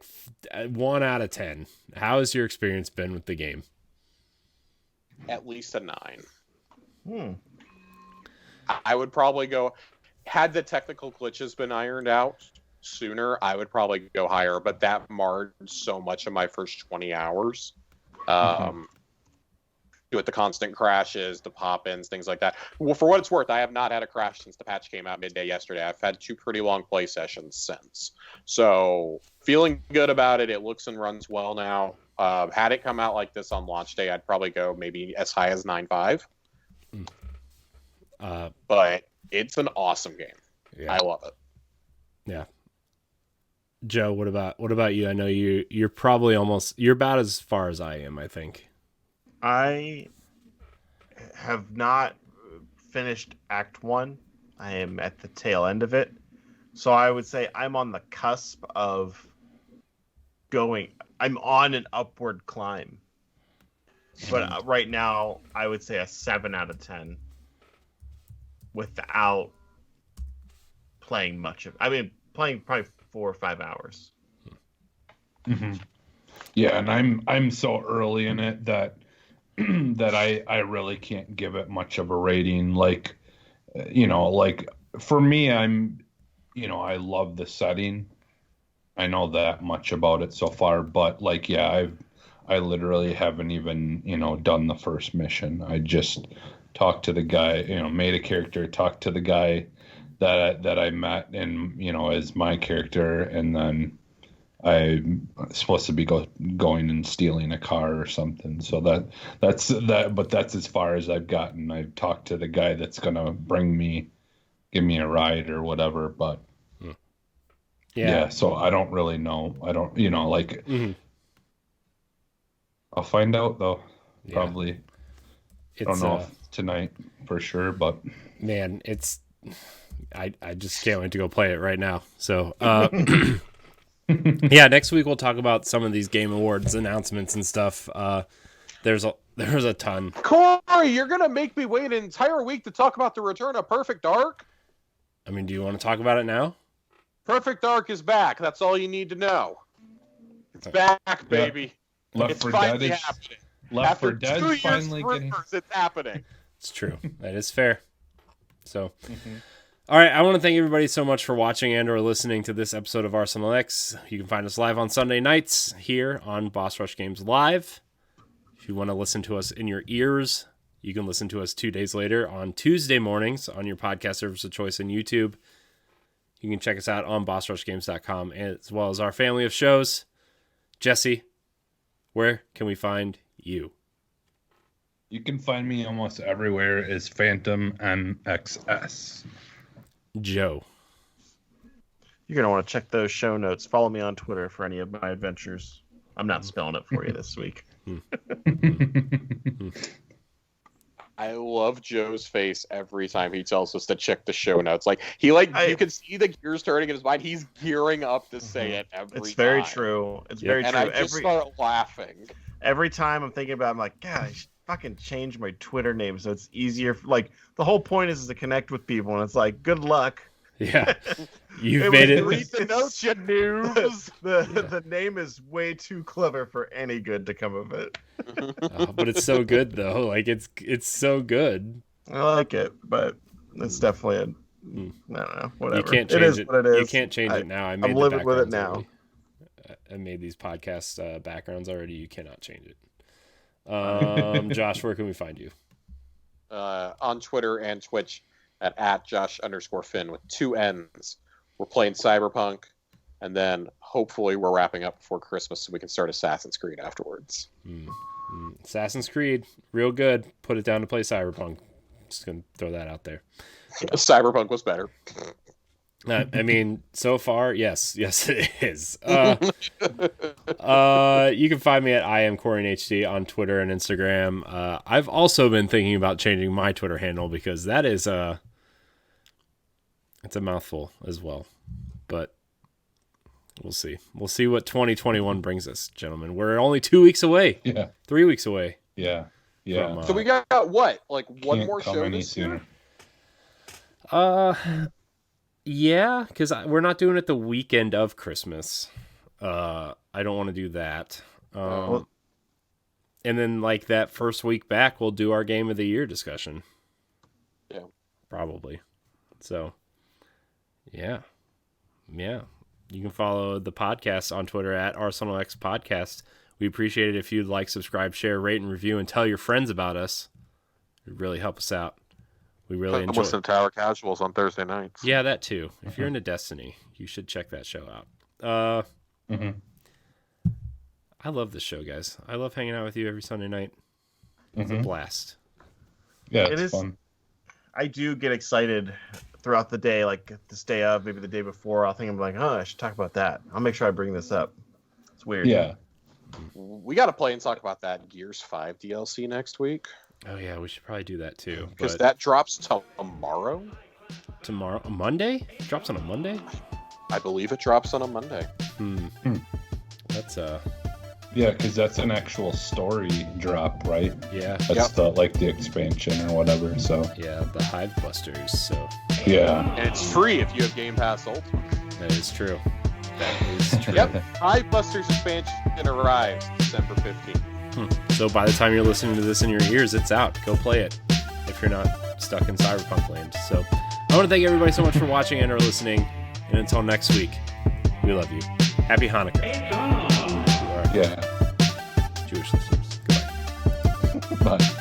1 out of 10. How has your experience been with the game? At least a 9. I would probably go, had the technical glitches been ironed out sooner, I would probably go higher, but that marred so much of my first 20 hours. With the constant crashes, the pop-ins, things like that. Well, for what it's worth, I have not had a crash since the patch came out midday yesterday. I've had 2 pretty long play sessions since. So, feeling good about it. It looks and runs well now. Had it come out like this on launch day, I'd probably go maybe as high as 9.5. But it's an awesome game. Yeah. I love it. Yeah. Joe, what about you? I know you're probably you're about as far as I am, I think. I have not finished Act 1. I am at the tail end of it. So I would say I'm on the cusp of I'm on an upward climb. But right now, I would say a 7 out of 10 without playing much of it. Playing probably 4 or 5 hours. Yeah, and I'm so early in it that I really can't give it much of a rating. For me, I love the setting. I know that much about it so far, but I literally haven't even done the first mission. I just talked to the guy, made a character, talked to the guy that I met and as my character, and then I'm supposed to be going and stealing a car or something. So that's but that's as far as I've gotten. I've talked to the guy that's gonna give me a ride or whatever, but yeah. So I don't really know. I don't I'll find out though. Probably. I don't know if tonight for sure, but man, I just can't wait to go play it right now. So, yeah, next week we'll talk about some of these Game Awards announcements and stuff. There's a ton. Corey, you're gonna make me wait an entire week to talk about the return of Perfect Dark? I mean, do you want to talk about it now? Perfect Dark is back. That's all you need to know. It's back, baby. Left 4 Dead is happening. Left 4 Dead is finally getting. It's happening. It's true. That is fair. So, all right. I want to thank everybody so much for watching and or listening to this episode of Arsenal X. You can find us live on Sunday nights here on Boss Rush Games Live. If you want to listen to us in your ears, you can listen to us 2 days later on Tuesday mornings on your podcast service of choice on YouTube. You can check us out on bossrushgames.com as well as our family of shows. Jesse, where can we find you? You can find me almost everywhere as Phantom NXS. Joe. You're going to want to check those show notes. Follow me on Twitter for any of my adventures. I'm not spelling it for you this week. I love Joe's face every time he tells us to check the show notes. Like you can see the gears turning in his mind. He's gearing up to say it every time. It's very true. It's very true. And I just start laughing. Every time I'm thinking about it, I'm like, God, I should fucking change my Twitter name so it's easier. Like, the whole point is to connect with people, and it's like, good luck. Yeah. You've made it. Read the notes, you noobs. The name is way too clever for any good to come of it. But it's so good, though. Like, it's so good. I like it, but it's definitely I don't know. Whatever. You can't change it. Is it. what it is. You can't change it now. I'm living with it now. I made these podcast backgrounds already. You cannot change it. Josh, where can we find you? On Twitter and Twitch at @Josh_Finn with 2 N's. We're playing Cyberpunk, and then hopefully we're wrapping up before Christmas so we can start Assassin's Creed afterwards. Assassin's Creed, real good. Put it down to play Cyberpunk. Just gonna throw that out there. Cyberpunk was better. I mean, so far, yes, it is. You can find me at IamCorianHD on Twitter and Instagram. I've also been thinking about changing my Twitter handle because that is it's a mouthful as well. But we'll see. We'll see what 2021 brings us, gentlemen. We're only 2 weeks away. Yeah. 3 weeks away. Yeah. Yeah. From, So we got what? Like one Can't more come show any this year? sooner. Yeah, because we're not doing it the weekend of Christmas. I don't want to do that. And then, like, that first week back, we'll do our Game of the Year discussion. Yeah. Probably. So, yeah. Yeah. You can follow the podcast on Twitter at ArsenalX Podcast. We appreciate it if you'd like, subscribe, share, rate, and review, and tell your friends about us. It would really help us out. We really enjoy Listen to Tower Casuals on Thursday nights. Yeah, that too. If you're into Destiny, you should check that show out. I love this show, guys. I love hanging out with you every Sunday night. It's a blast. Yeah, It it's is fun. I do get excited throughout the day, like this day of, maybe the day before. I'll think I'm like, oh, I should talk about that. I'll make sure I bring this up. It's weird. Yeah. We got to play and talk about that Gears 5 DLC next week. Oh yeah, we should probably do that too. Because But that drops tomorrow. tomorrow, a Monday? It drops on a Monday? I believe it drops on a Monday. That's Yeah, because that's an actual story drop, right? yeah, That's the expansion or whatever. So yeah, the Hive Busters. So yeah. And it's free if you have Game Pass Ultimate. that is true. That is true. Yep. Hive Busters expansion arrives December 15th. So by the time you're listening to this in your ears, it's out. Go play it if you're not stuck in Cyberpunk land. So I want to thank everybody so much for watching and or listening. And until next week, we love you. Happy Hanukkah. Hey, Dom. To our Yeah. Jewish listeners. Goodbye. But